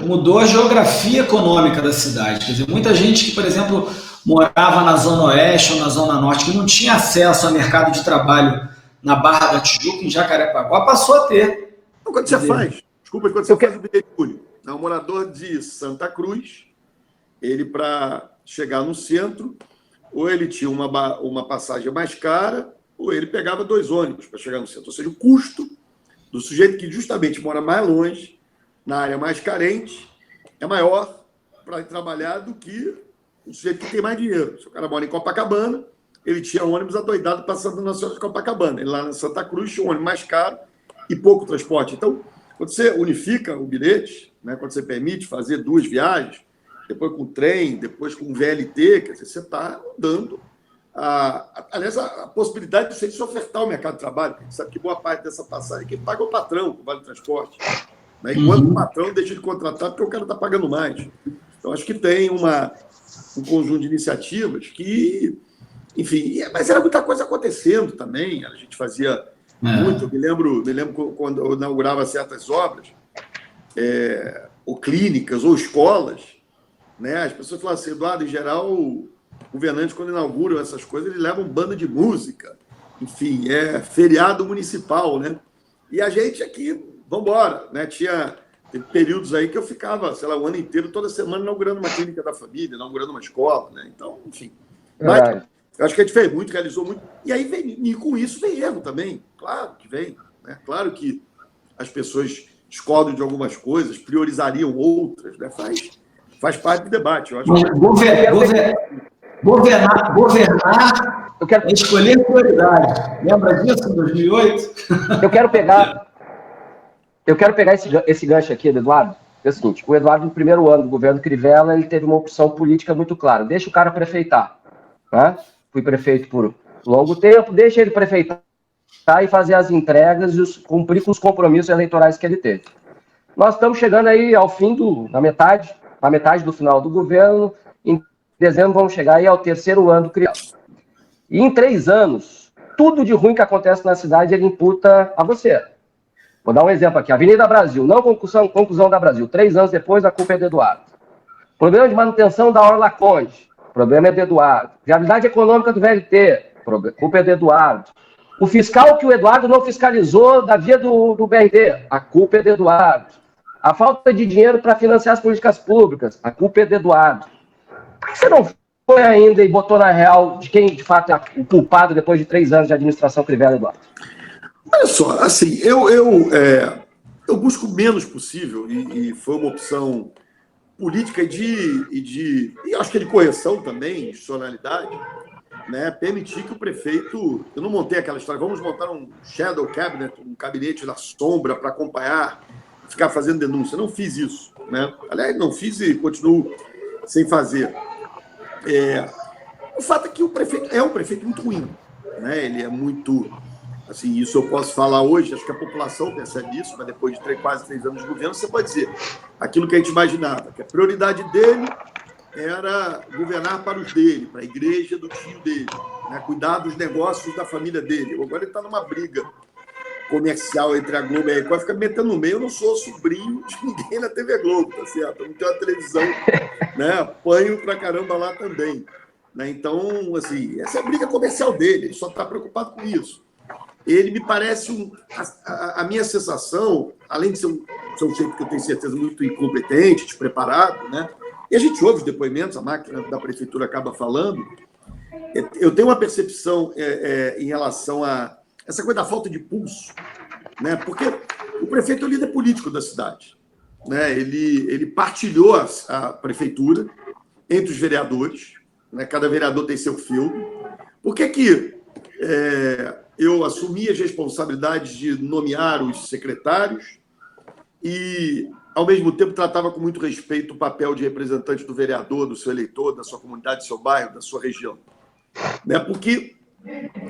S1: mudou a geografia econômica da cidade. Quer dizer, muita gente que, por exemplo, morava na Zona Oeste ou na Zona Norte, que não tinha acesso ao mercado de trabalho na Barra da Tijuca, em Jacarepaguá, passou a ter.
S3: Então, quando você faz o bilhete único, um morador de Santa Cruz, ele, para chegar no centro, ou ele tinha uma passagem mais cara, ou ele pegava 2 ônibus para chegar no centro. Ou seja, o custo do sujeito que justamente mora mais longe, na área mais carente, é maior para ir trabalhar do que o sujeito que tem mais dinheiro. Se o cara mora em Copacabana, ele tinha ônibus adoidado passando na cidade de Copacabana. Ele lá na Santa Cruz tinha um ônibus mais caro e pouco transporte. Então, quando você unifica o bilhete, né, quando você permite fazer 2 viagens, depois com trem, depois com VLT, quer dizer, você está dando aliás, a possibilidade de você se ofertar ao mercado de trabalho. Você sabe que boa parte dessa passagem quem paga é o patrão, o Vale Transporte. Né? Enquanto o patrão deixa de contratar porque o cara está pagando mais. Então, acho que tem um conjunto de iniciativas que, enfim, mas era muita coisa acontecendo também. A gente fazia muito. Me lembro quando eu inaugurava certas obras, ou clínicas, ou escolas, né? As pessoas falavam assim, Eduardo, em geral, o governante, quando inauguram essas coisas, ele leva um bando de música. Enfim, é feriado municipal, né? E a gente aqui, vamos embora, né? Teve períodos aí que eu ficava, sei lá, o ano inteiro, toda semana, inaugurando uma clínica da família, inaugurando uma escola, né? Então, enfim. Mas eu acho que a gente fez muito, realizou muito. E aí, e com isso, vem erro também. Claro que vem. Né? Claro que as pessoas discordam de algumas coisas, priorizariam outras, né? Faz parte do debate. Eu acho
S1: governar é escolher prioridade. Lembra disso, em 2008?
S2: Eu quero pegar esse gancho aqui do Eduardo. É o seguinte, o Eduardo, no primeiro ano do governo Crivella, ele teve uma opção política muito clara. Deixa o cara prefeitar. Né? Fui prefeito por longo tempo, deixa ele prefeitar e fazer as entregas e cumprir com os compromissos eleitorais que ele teve. Nós estamos chegando aí ao fim na metade do final do governo. Em dezembro vamos chegar aí ao 3º ano do Crivella. E em 3 anos, tudo de ruim que acontece na cidade ele imputa a você. Vou dar um exemplo aqui. Avenida Brasil, não conclusão da Brasil. 3 anos depois, a culpa é do Eduardo. Problema de manutenção da Orla Conde. Problema é do Eduardo. Viabilidade econômica do VLT. Culpa é do Eduardo. O fiscal que o Eduardo não fiscalizou da via do BRT. A culpa é do Eduardo. A falta de dinheiro para financiar as políticas públicas. A culpa é do Eduardo. Por que você não foi ainda e botou na real de quem, de fato, é o culpado depois de 3 anos de administração Crivella, Eduardo?
S3: Olha só, assim, eu busco o menos possível, e foi uma opção política e acho que de correção também, institucionalidade, né, permitir que o prefeito... Eu não montei aquela história, vamos montar um shadow cabinet, um gabinete da sombra para acompanhar, ficar fazendo denúncia. Não fiz isso. Né? Aliás, não fiz e continuo sem fazer. O fato é que o prefeito é um prefeito muito ruim. Né? Ele é muito... Assim, isso eu posso falar hoje, acho que a população percebe isso, mas depois de quase 3 anos de governo, você pode dizer aquilo que a gente imaginava, que a prioridade dele era governar para os dele, para a igreja do tio dele, né? Cuidar dos negócios da família dele. Agora ele está numa briga comercial entre a Globo e a Record, fica metendo no meio. Eu não sou sobrinho de ninguém na TV Globo, tá certo? Eu não tenho uma televisão, né? Apanho pra caramba lá também. Né? Então, assim, essa é a briga comercial dele, ele só está preocupado com isso. Ele me parece a minha sensação, além de ser um sujeito que eu tenho certeza muito incompetente, despreparado, né? E a gente ouve os depoimentos, a máquina da prefeitura acaba falando. Eu tenho uma percepção em relação a essa coisa da falta de pulso, né? Porque o prefeito é o líder político da cidade, né? Ele partilhou a prefeitura entre os vereadores, né? Cada vereador tem seu feudo. Por que eu assumi as responsabilidades de nomear os secretários e, ao mesmo tempo, tratava com muito respeito o papel de representante do vereador, do seu eleitor, da sua comunidade, do seu bairro, da sua região? Né? Porque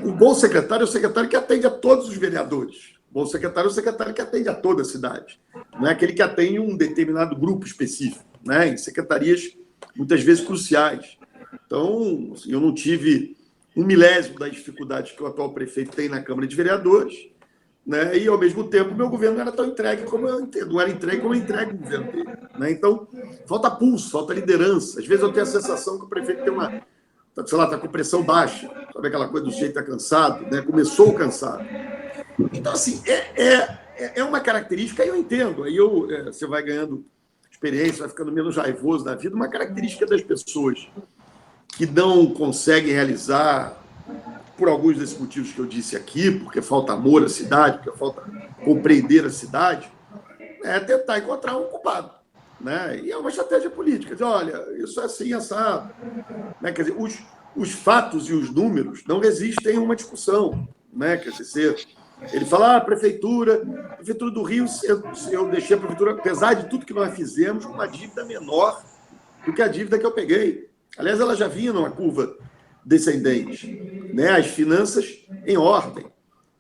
S3: o bom secretário é o secretário que atende a todos os vereadores. O bom secretário é o secretário que atende a toda a cidade. Não é aquele que atende um determinado grupo específico, né? Em secretarias, muitas vezes, cruciais. Então, eu não tive 1/1000 das dificuldades que o atual prefeito tem na Câmara de Vereadores, né? E, ao mesmo tempo, meu governo não era tão entregue como eu entendo, não era entregue como eu entrego o governo dele. Né? Então, falta pulso, falta liderança. Às vezes eu tenho a sensação que o prefeito tem está com pressão baixa, sabe aquela coisa do sujeito está cansado, né? Começou cansado. Então, assim, é uma característica, aí eu entendo, aí você vai ganhando experiência, vai ficando menos raivoso na vida, uma característica das pessoas que não conseguem realizar, por alguns desses motivos que eu disse aqui, porque falta amor à cidade, porque falta compreender a cidade, é tentar encontrar um culpado. Né? E é uma estratégia política. Dizer, olha, isso é assim, assado. Né? Quer dizer, os fatos e os números não resistem a uma discussão. Né? Quer dizer, ele fala, a prefeitura do Rio, eu deixei a prefeitura, apesar de tudo que nós fizemos, com uma dívida menor do que a dívida que eu peguei. Aliás, ela já vinha numa curva descendente, né? As finanças em ordem.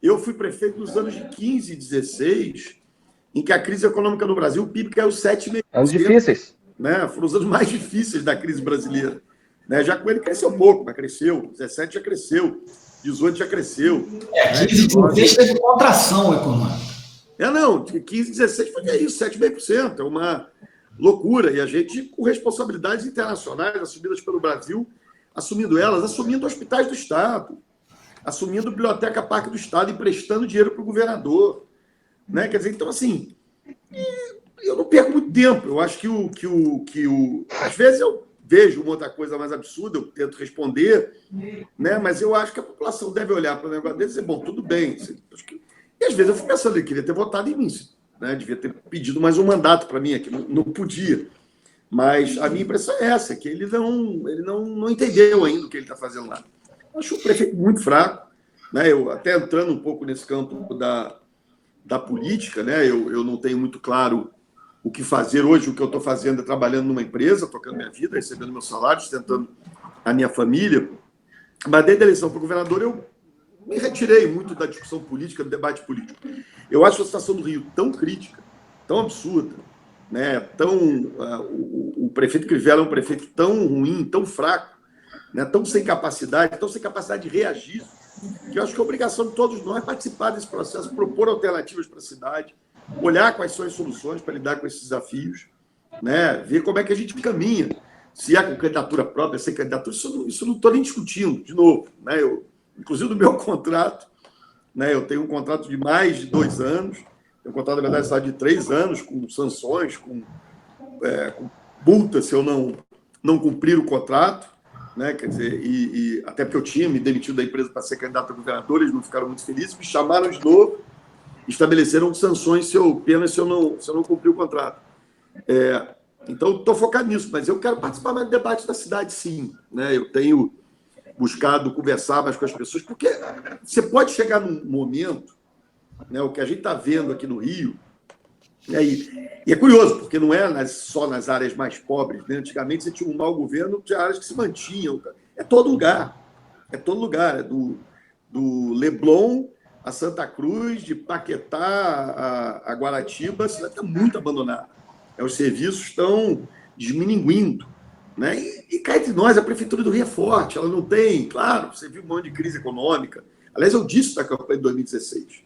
S3: Eu fui prefeito nos anos de 15 e 16, em que a crise econômica no Brasil, o PIB caiu 7,5%.
S2: Anos difíceis.
S3: Né? Foram os anos mais difíceis da crise brasileira. Né? Já com ele cresceu pouco, mas cresceu. 17 já cresceu. 18 já cresceu.
S1: 15 e 16 teve contração econômica.
S3: Não, 15 e 16 foi isso, 7,5%. É uma loucura. E a gente, com responsabilidades internacionais assumidas pelo Brasil, assumindo hospitais do Estado, assumindo Biblioteca Parque do Estado, emprestando dinheiro para o governador. Né? Quer dizer, então, assim, eu não perco muito tempo. Eu acho que às vezes eu vejo uma outra coisa mais absurda, eu tento responder, né? Mas eu acho que a população deve olhar para o negócio dele e dizer, bom, tudo bem. E às vezes eu fico pensando, ele queria ter votado em mim, né? Devia ter pedido mais um mandato para mim aqui, não podia. Mas a minha impressão é essa, que ele não entendeu ainda o que ele está fazendo lá. Eu acho o prefeito muito fraco, né? Eu até entrando um pouco nesse campo da política, né? Eu não tenho muito claro o que fazer hoje. O que eu estou fazendo é trabalhando numa empresa, tocando minha vida, recebendo meus salários, sustentando a minha família. Mas desde a eleição para o governador, eu me retirei muito da discussão política, do debate político. Eu acho a situação do Rio tão crítica, tão absurda, né? O prefeito Crivella é um prefeito tão ruim, tão fraco, né? Tão sem capacidade de reagir, que eu acho que é obrigação de todos nós participar desse processo, propor alternativas para a cidade, olhar quais são as soluções para lidar com esses desafios, né? Ver como é que a gente caminha, se é com candidatura própria, sem candidatura, isso não estou nem discutindo, de novo. Né? Inclusive, no meu contrato, né? Eu tenho um contrato de mais de 2 anos, tenho um contrato, na verdade, só de 3 anos, com sanções, com multa se eu não cumprir o contrato. Né? Quer dizer, até porque eu tinha me demitido da empresa para ser candidato a governador, eles não ficaram muito felizes, me chamaram de novo, estabeleceram sanções, penas se eu não cumprir o contrato. Então, estou focado nisso, mas eu quero participar mais do debate da cidade, sim. Né? Eu tenho buscado conversar mais com as pessoas, porque você pode chegar num momento, né, o que a gente está vendo aqui no Rio, né, e é curioso, porque não é só nas áreas mais pobres. Né? Antigamente você tinha um mau governo, tinha áreas que se mantinham. É todo lugar. É todo lugar. É do Leblon a Santa Cruz, de Paquetá a Guaratiba, a cidade está muito abandonada. Os serviços estão diminuindo. Né? E cá entre nós, a Prefeitura do Rio é forte, ela não tem, claro, você viu um monte de crise econômica. Aliás, eu disse na campanha de 2016,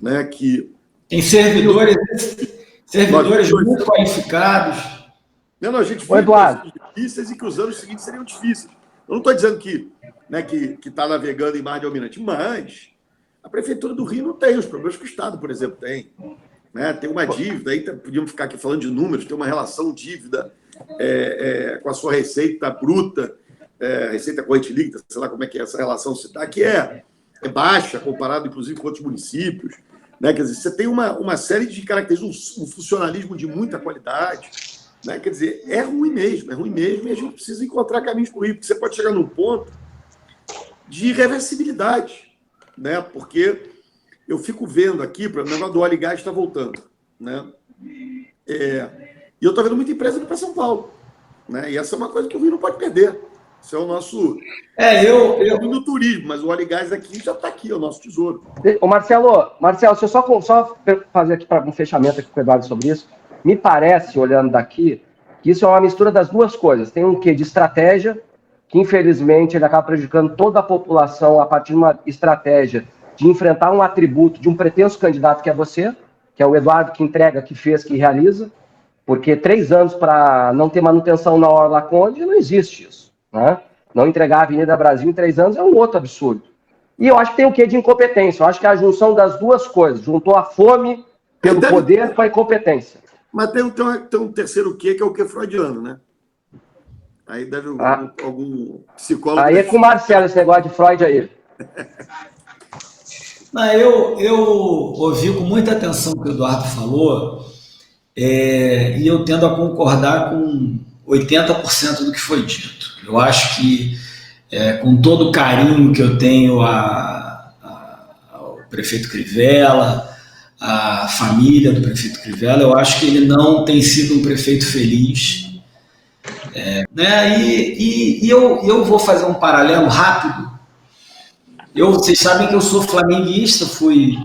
S3: né, que...
S1: Tem servidores muito qualificados.
S3: A gente viu coisas difíceis e que os anos seguintes seriam difíceis. Eu não estou dizendo que está navegando em mar de almirante, mas a Prefeitura do Rio não tem os problemas que o Estado, por exemplo, tem. Né? Tem uma dívida, aí podíamos ficar aqui falando de números, tem uma relação dívida com a sua receita bruta, receita corrente líquida, sei lá como é que essa relação se dá, que é baixa, comparado, inclusive, com outros municípios. Né? Quer dizer, você tem uma série de características, um funcionalismo de muita qualidade. Né? Quer dizer, é ruim mesmo, e a gente precisa encontrar caminhos para ir, porque você pode chegar num ponto de irreversibilidade, né? Porque eu fico vendo aqui, o negócio do óleo e gás está voltando. Né? E eu estou vendo muita empresa indo para São Paulo. Né? E essa é uma coisa que o Rio não pode perder. Isso é o nosso... Eu do turismo, mas o óleo e gás aqui já está aqui, é o nosso tesouro.
S2: Ô Marcelo, deixa eu só fazer aqui um fechamento aqui com o Eduardo sobre isso. Me parece, olhando daqui, que isso é uma mistura das duas coisas. Tem um quê de estratégia, que infelizmente ele acaba prejudicando toda a população a partir de uma estratégia de enfrentar um atributo de um pretenso candidato que é você, que é o Eduardo que entrega, que fez, que realiza, porque 3 anos para não ter manutenção na Orla Conde, não existe isso. Né? Não entregar a Avenida Brasil em 3 anos é um outro absurdo. E eu acho que tem o quê de incompetência. Eu acho que é a junção das duas coisas. Juntou a fome pelo poder com a incompetência.
S3: Mas tem um terceiro quê, que é o quê freudiano, né? Aí deve algum psicólogo...
S2: Aí é com o Marcelo esse negócio de Freud aí.
S1: Não, eu ouvi com muita atenção o que o Eduardo falou, e eu tendo a concordar com 80% do que foi dito. Eu acho que, com todo o carinho que eu tenho ao prefeito Crivella, à família do prefeito Crivella, eu acho que ele não tem sido um prefeito feliz. Né? E eu vou fazer um paralelo rápido. Vocês sabem que eu sou flamenguista, fui,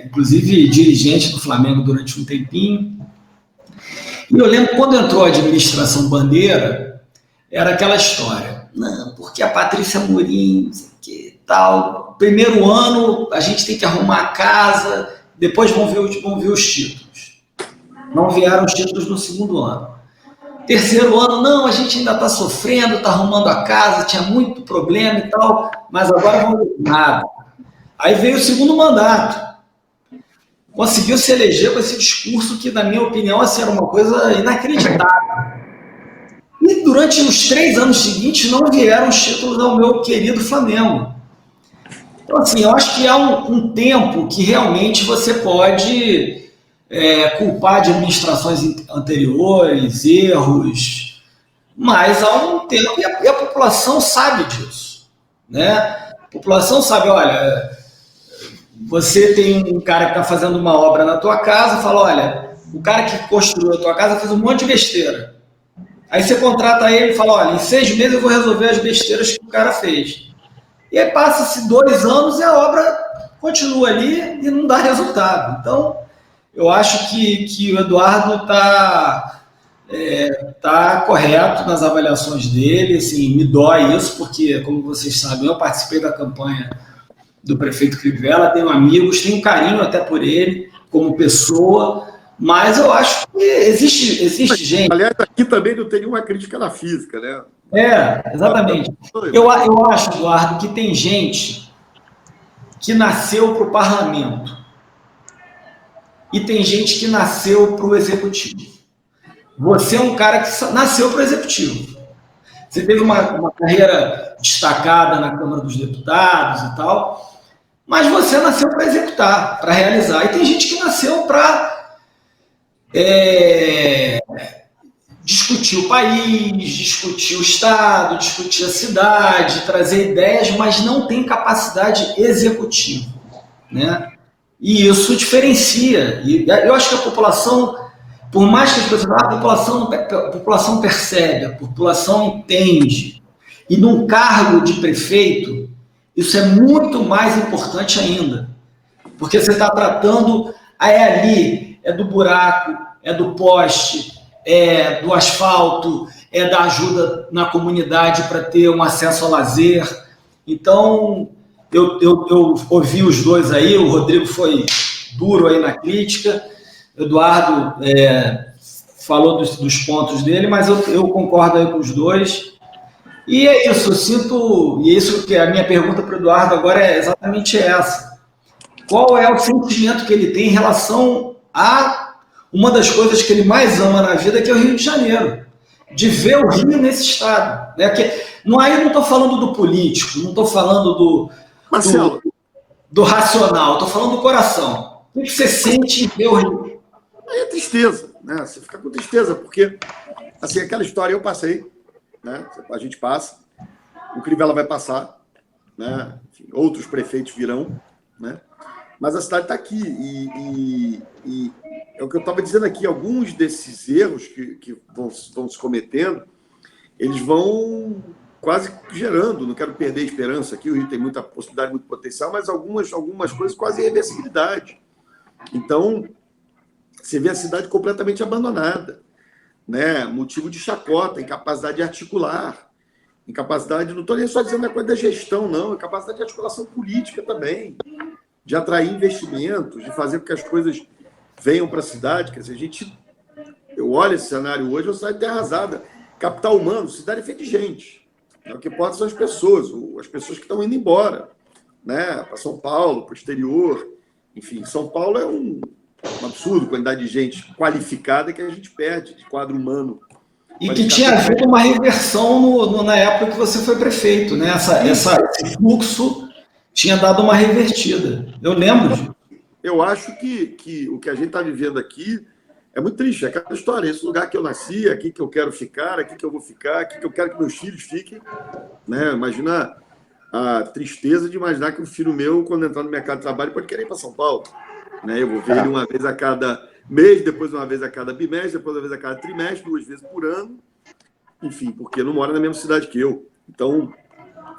S1: inclusive, dirigente do Flamengo durante um tempinho. E eu lembro quando entrou a administração Bandeira, era aquela história. Não, porque a Patrícia Amorim, que tal, primeiro ano a gente tem que arrumar a casa, depois vão ver os títulos. Não vieram os títulos no segundo ano. Terceiro ano, não, a gente ainda está sofrendo, está arrumando a casa, tinha muito problema e tal, mas agora vamos ver nada. Aí veio o segundo mandato. Conseguiu se eleger com esse discurso que, na minha opinião, assim, era uma coisa inacreditável. E durante os 3 anos seguintes não vieram os títulos ao meu querido Flamengo. Então, assim, eu acho que há um tempo que realmente você pode... culpar de administrações anteriores, erros, mas há um tempo, e a população sabe disso, né? A população sabe, olha, você tem um cara que está fazendo uma obra na tua casa, fala, olha, o cara que construiu a tua casa fez um monte de besteira. Aí você contrata ele e fala, olha, em 6 meses eu vou resolver as besteiras que o cara fez. E aí passa-se 2 anos e a obra continua ali e não dá resultado. Então, eu acho que o Eduardo tá correto nas avaliações dele, assim, me dói isso, porque, como vocês sabem, eu participei da campanha do prefeito Crivella, tenho amigos, tenho carinho até por ele, como pessoa, mas eu acho que existe gente...
S3: Aliás, aqui também não tem nenhuma crítica na física, né?
S1: Exatamente. Eu acho, Eduardo, que tem gente que nasceu para o parlamento, e tem gente que nasceu para o executivo. Você é um cara que nasceu para o executivo. Você teve uma carreira destacada na Câmara dos Deputados e tal, mas você nasceu para executar, para realizar. E tem gente que nasceu para discutir o país, discutir o Estado, discutir a cidade, trazer ideias, mas não tem capacidade executiva, né? E isso diferencia. E eu acho que a população, por mais que as pessoas a população percebe, a população entende. E num cargo de prefeito, isso é muito mais importante ainda. Porque você está tratando, ali, é do buraco, é do poste, é do asfalto, é da ajuda na comunidade para ter um acesso ao lazer. Então... Eu ouvi os dois aí, o Rodrigo foi duro aí na crítica, o Eduardo falou dos pontos dele, mas eu concordo aí com os dois. E é isso, eu sinto, e é isso que a minha pergunta para o Eduardo agora é exatamente essa. Qual é o sentimento que ele tem em relação a uma das coisas que ele mais ama na vida, que é o Rio de Janeiro? De ver o Rio nesse estado. Né? Aí eu não estou falando do político, não estou falando do racional, estou falando do coração. O que você sente em ver o Rio?
S3: Aí é tristeza, né? Você fica com tristeza, porque assim, aquela história eu passei, né? A gente passa, o Crivella vai passar, né? Enfim, outros prefeitos virão, né? Mas a cidade está aqui e é o que eu estava dizendo aqui, alguns desses erros que vão se cometendo, eles vão quase gerando, não quero perder a esperança aqui, o Rio tem muita possibilidade, muito potencial, mas algumas coisas quase irreversibilidade. Então, você vê a cidade completamente abandonada, né? Motivo de chacota, incapacidade de articular, incapacidade, não estou nem só dizendo a coisa da gestão, não, incapacidade de articulação política também, de atrair investimentos, de fazer com que as coisas venham para a cidade. Quer dizer, eu olho esse cenário hoje, uma cidade arrasada, capital humano, cidade é feita de gente. O que importa são as pessoas que estão indo embora, né? Para São Paulo, para o exterior. Enfim, São Paulo é um absurdo, quantidade de gente qualificada que a gente perde, de quadro humano.
S1: E que tinha havido uma reversão na época que você foi prefeito, né? Esse fluxo tinha dado uma revertida. Eu lembro.
S3: Eu acho que o que a gente está vivendo aqui é muito triste. É aquela história, esse lugar que eu nasci, aqui que eu quero ficar, aqui que eu vou ficar, aqui que eu quero que meus filhos fiquem. Né? Imagina a tristeza de imaginar que um filho meu, quando entrar no mercado de trabalho, pode querer ir para São Paulo. Né? Eu vou ver ele uma vez a cada mês, depois uma vez a cada bimestre, depois uma vez a cada trimestre, 2 vezes por ano. Enfim, porque não mora na mesma cidade que eu. Então,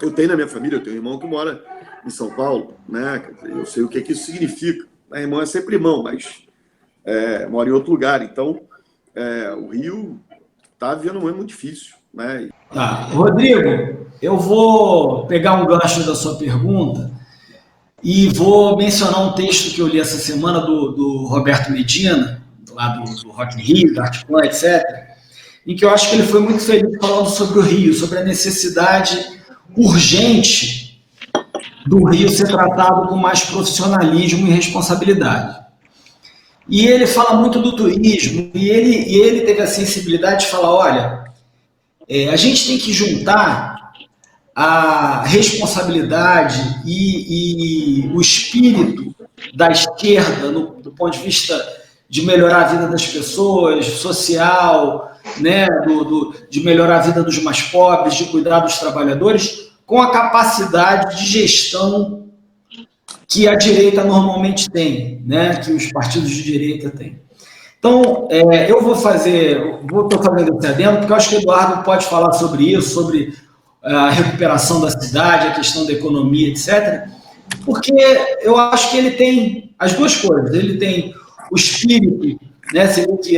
S3: eu tenho na minha família, eu tenho um irmão que mora em São Paulo, né? Eu sei o que isso significa. Irmão é sempre irmão, mas mora em outro lugar. Então, o Rio está vivendo um momento muito difícil. Né?
S1: Tá. Rodrigo, eu vou pegar um gancho da sua pergunta e vou mencionar um texto que eu li essa semana do Roberto Medina, lá do Rock in Rio, da Artplan, etc., em que eu acho que ele foi muito feliz falando sobre o Rio, sobre a necessidade urgente do Rio ser tratado com mais profissionalismo e responsabilidade. E ele fala muito do turismo, e ele teve a sensibilidade de falar, olha, a gente tem que juntar a responsabilidade e o espírito da esquerda, do ponto de vista de melhorar a vida das pessoas, social, né, de melhorar a vida dos mais pobres, de cuidar dos trabalhadores, com a capacidade de gestão que a direita normalmente tem, né, que os partidos de direita têm. Então, eu estou fazendo esse adendo, porque eu acho que o Eduardo pode falar sobre isso, sobre a recuperação da cidade, a questão da economia, etc., porque eu acho que ele tem as duas coisas. Ele tem o espírito, né,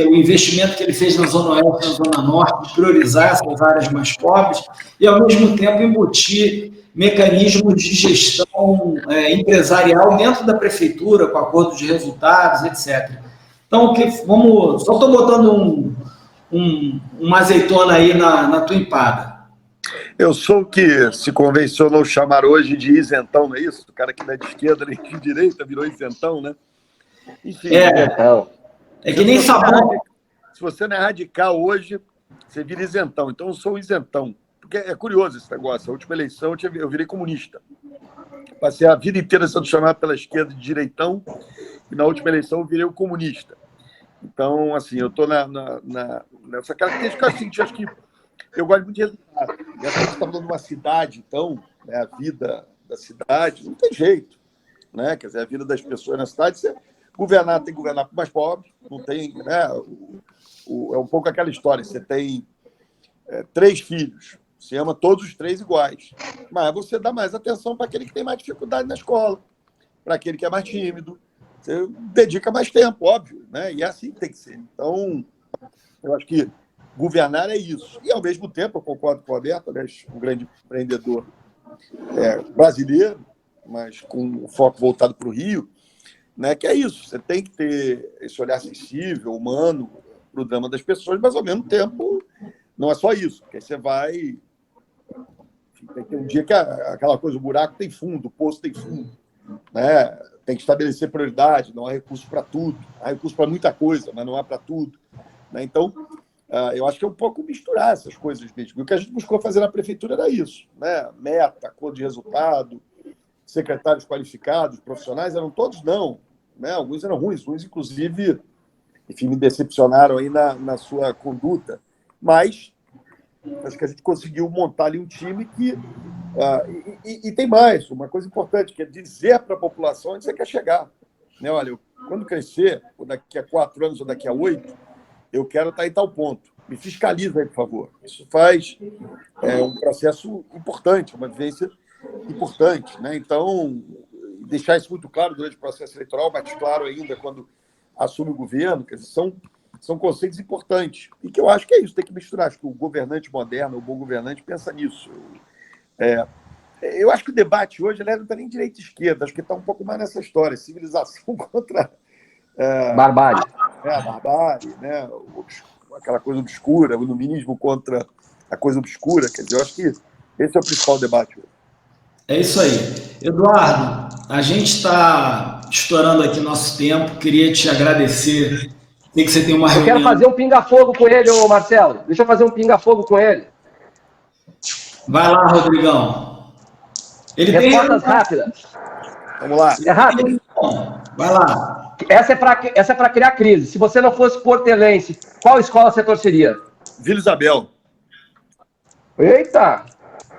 S1: o investimento que ele fez na Zona Oeste, na Zona Norte, de priorizar essas áreas mais pobres e, ao mesmo tempo, embutir mecanismos de gestão empresarial dentro da prefeitura, com acordo de resultados, etc. Então, só estou botando uma azeitona aí na tua empada.
S3: Eu sou o que se convencionou chamar hoje de isentão, não é isso? O cara que não é de esquerda nem de direita virou isentão, né? Enfim,
S1: é que nem sabão.
S3: Se você não é radical hoje, você vira isentão. Então, eu sou um isentão. Porque é curioso esse negócio. A última eleição eu virei comunista. Passei a vida inteira sendo chamado pela esquerda de direitão e na última eleição eu virei o comunista. Então, assim, eu estou nessa característica assim, acho que eu gosto muito de resultado. E a gente está falando de uma cidade, então, né, a vida da cidade, não tem jeito. Né? Quer dizer, a vida das pessoas na cidade, você tem que governar para o mais pobre, não tem. Né, é um pouco aquela história: você tem 3 filhos, você ama todos os 3 iguais, mas você dá mais atenção para aquele que tem mais dificuldade na escola, para aquele que é mais tímido, você dedica mais tempo, óbvio, né? E é assim que tem que ser. Então, eu acho que governar é isso. E, ao mesmo tempo, eu concordo com o Roberto, aliás, um grande empreendedor brasileiro, mas com um foco voltado para o Rio, né, que é isso. Você tem que ter esse olhar sensível, humano, para o drama das pessoas, mas, ao mesmo tempo, não é só isso, porque você vai Tem que ter um dia que aquela coisa, o buraco tem fundo, o poço tem fundo. Né? Tem que estabelecer prioridade, não há recurso para tudo. Há recurso para muita coisa, mas não há para tudo. Né? Então, eu acho que é um pouco misturar essas coisas mesmo. E o que a gente buscou fazer na prefeitura era isso. Né? Meta, acordo de resultado, secretários qualificados, profissionais, eram todos não. Né? Alguns eram ruins, inclusive, enfim, me decepcionaram aí na sua conduta. Mas acho que a gente conseguiu montar ali um time que... e tem mais, uma coisa importante, que é dizer para a população onde você quer chegar. Né? Olha, quando crescer, ou daqui a 4 anos ou daqui a 8, eu quero estar em tal ponto. Me fiscaliza aí, por favor. Isso faz um processo importante, uma vivência importante. Né? Então, deixar isso muito claro durante o processo eleitoral, mais claro ainda quando assume o governo, quer dizer, são conceitos importantes. E que eu acho que é isso, tem que misturar. Acho que o governante moderno, o bom governante, pensa nisso. Eu acho que o debate hoje não está nem direita e esquerda, acho que está um pouco mais nessa história, civilização contra...
S2: barbárie.
S3: Barbárie, né? Aquela coisa obscura, o iluminismo contra a coisa obscura. Quer dizer, eu acho que esse é o principal debate hoje.
S1: É isso aí. Eduardo, a gente está estourando aqui nosso tempo, queria te agradecer. Sei que você tem uma reunião.
S2: Eu quero fazer um pinga-fogo com ele, ô Marcelo. Deixa eu fazer um pinga-fogo com ele.
S1: Vai lá, Rodrigão. Ele
S2: Respostas rápidas.
S3: Vamos lá.
S2: É rápido.
S1: Vai lá.
S2: Essa é para criar crise. Se você não fosse portelense, qual escola você torceria?
S3: Vila Isabel.
S2: Eita!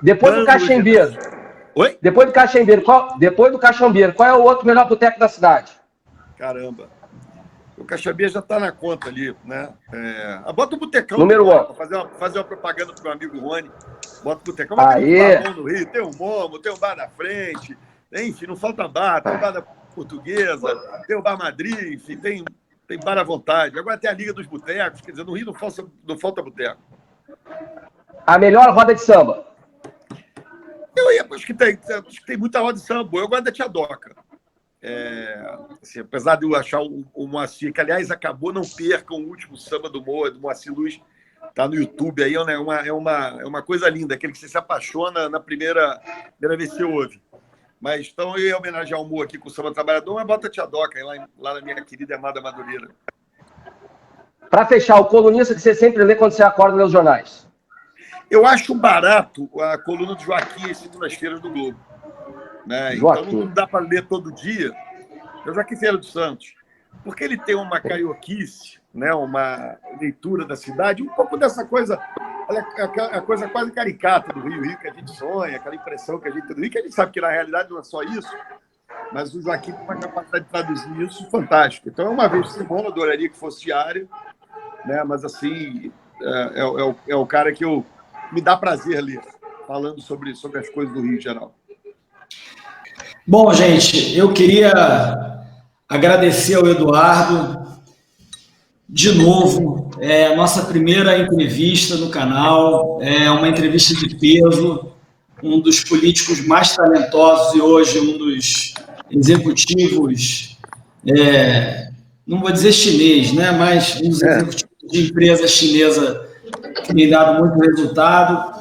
S2: Depois do Caxembeiro.
S3: Oi?
S2: Depois do Caxembeiro, qual é o outro melhor boteco da cidade?
S3: Caramba. O Caxembeiro já está na conta ali, né? Bota o botecão.
S2: Número 1.
S3: Fazer uma propaganda para o meu amigo Rony. Bota o botecão.
S2: Aí.
S3: Tem um no Rio, tem um Momo, tem um bar na frente. Enfim, não falta bar. Tem um bar da Portuguesa, tem o Bar Madrid, enfim, tem bar à vontade. Agora tem a Liga dos Botecos, quer dizer, no Rio não falta boteco.
S2: A melhor roda de samba?
S3: Acho que tem muita roda de samba. Eu gosto da Tia Doca. Assim, apesar de eu achar o Moacir, que aliás acabou, não percam o último samba do Moacir Luz, tá no YouTube aí, é uma coisa linda, aquele que você se apaixona na primeira vez que você ouve. Mas então eu ia homenagear o Mo aqui com o Samba Trabalhador, mas bota a Tia Doca lá na minha querida amada Madureira.
S2: Para fechar, o colunista que você sempre lê quando você acorda nos jornais.
S3: Eu acho barato a coluna do Joaquim às segundas-feiras do Globo. Né? Então não dá para ler todo dia. É o Joaquim Ferreira dos Santos. Porque ele tem uma carioquice, né? Uma leitura da cidade, um pouco dessa coisa, a coisa quase caricata do Rio que a gente sonha, aquela impressão que a gente tem do Rio, que a gente sabe que na realidade não é só isso, mas o Joaquim tem uma capacidade de traduzir isso fantástica. Então, uma vez por semana, eu adoraria que fosse diário, né? Mas assim, é o cara que me dá prazer ler, falando sobre as coisas do Rio em geral.
S1: Bom, gente, eu queria agradecer ao Eduardo de novo. É a nossa primeira entrevista no canal, é uma entrevista de peso, um dos políticos mais talentosos e hoje um dos executivos, não vou dizer chinês, né, mas um dos executivos de empresa chinesa que tem dado muito resultado.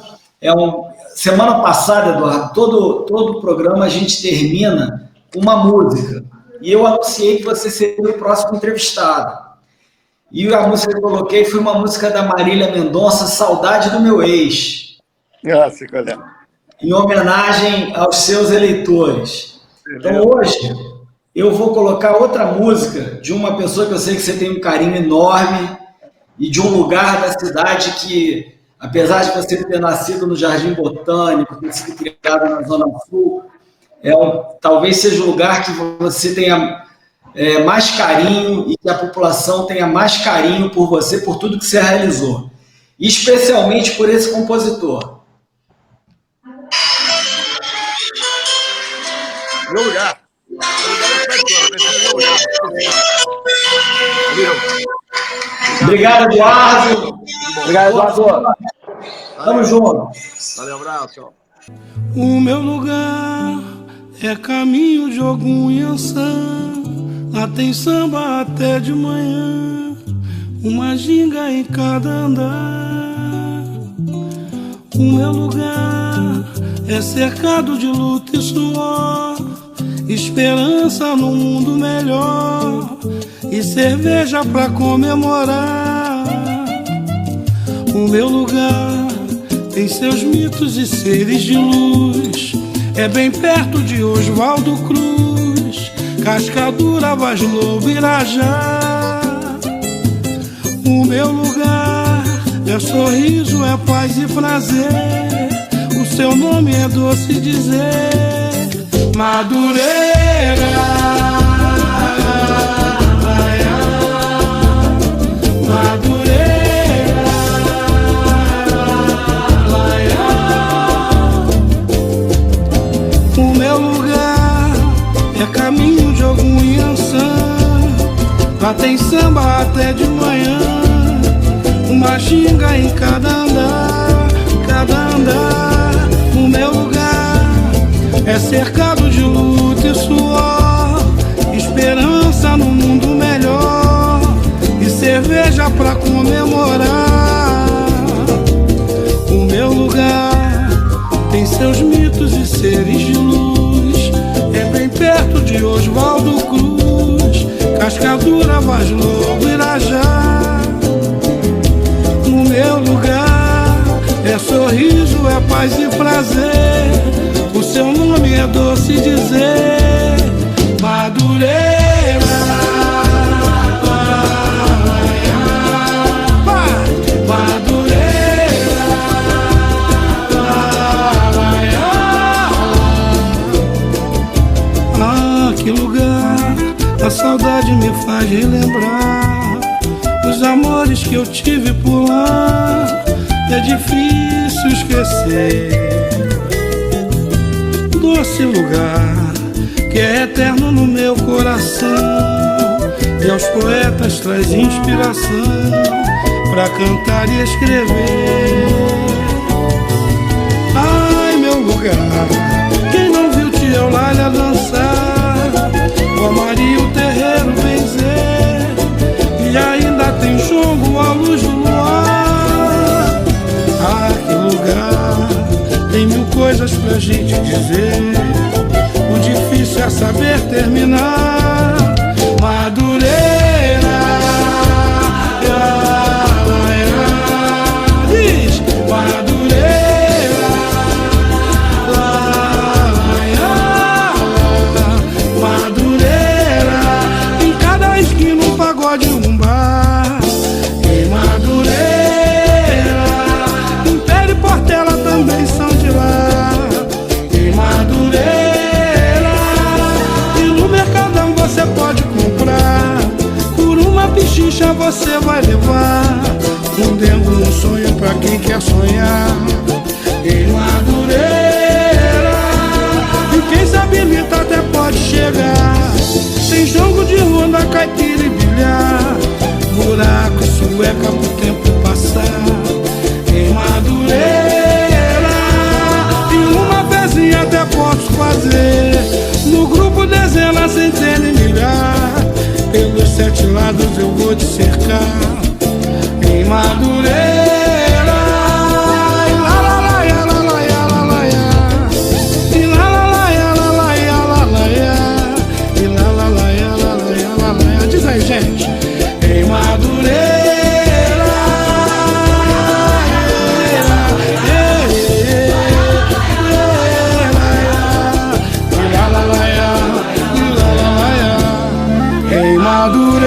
S1: Semana passada, Eduardo, todo o programa a gente termina com uma música. E eu anunciei que você seria o próximo entrevistado. E a música que eu coloquei foi uma música da Marília Mendonça, Saudade do Meu Ex.
S3: Nossa, olha.
S1: Em homenagem aos seus eleitores. Então, hoje, eu vou colocar outra música de uma pessoa que eu sei que você tem um carinho enorme e de um lugar da cidade que, apesar de você ter nascido no Jardim Botânico, ter sido criado na Zona Sul, talvez seja o lugar que você tenha mais carinho e que a população tenha mais carinho por você, por tudo que você realizou. E especialmente por esse compositor.
S3: Meu lugar.
S1: Obrigado, Eduardo.
S2: Obrigado, Eduardo.
S1: Tamo junto.
S3: Valeu, abraço.
S4: O meu lugar é caminho de Ogum e Ançã. Lá tem samba até de manhã, uma ginga em cada andar. O meu lugar é cercado de luta e suor, esperança num mundo melhor e cerveja pra comemorar. O meu lugar tem seus mitos e seres de luz, é bem perto de Oswaldo Cruz, Cascadura, Vaz Lobo, Irajá. O meu lugar é sorriso, é paz e prazer, o seu nome é doce dizer, Madureira. Madureira, o meu lugar é caminho de algum Iansã, lá tem samba até de manhã, uma ginga em cada andar, cada andar. O meu lugar é cercado de luta e suor, esperança no mundo melhor e cerveja pra comemorar. O meu lugar tem seus mitos e seres de luz, é bem perto de Oswaldo Cruz, Cascadura, Vaz Lobo, Irajá. O meu lugar é sorriso, é paz e prazer, o seu nome é doce dizer, Madureira. Que lugar a saudade me faz relembrar os amores que eu tive por lá. É difícil esquecer doce lugar que é eterno no meu coração, e aos poetas traz inspiração pra cantar e escrever. Ai, meu lugar, quem não viu Tia Eulália dançar, o Maria o terreiro benzer, e ainda tem jongo à luz do luar. Ah, que lugar, tem mil coisas pra gente dizer, o difícil é saber terminar. Madureira, diz Madureira, Madureira, em cada esquina um pagode, um bar. Em Madureira, Império e Portela também são de lá. Em Madureira, e no Mercadão você pode comprar, por uma pichincha você vai levar um dengo, um sonho pra quem quer sonhar. Em Madureira, e quem se habilita até pode chegar, tem jogo de ronda, caipira e bilhar, buraco e sueca pro tempo passar. Em Madureira, e uma pezinha até posso fazer, no grupo dezenas, centenas e milhar, pelos 7 lados eu vou te cercar. Em Madureira, diz aí, gente. Em Madureira, em Madureira.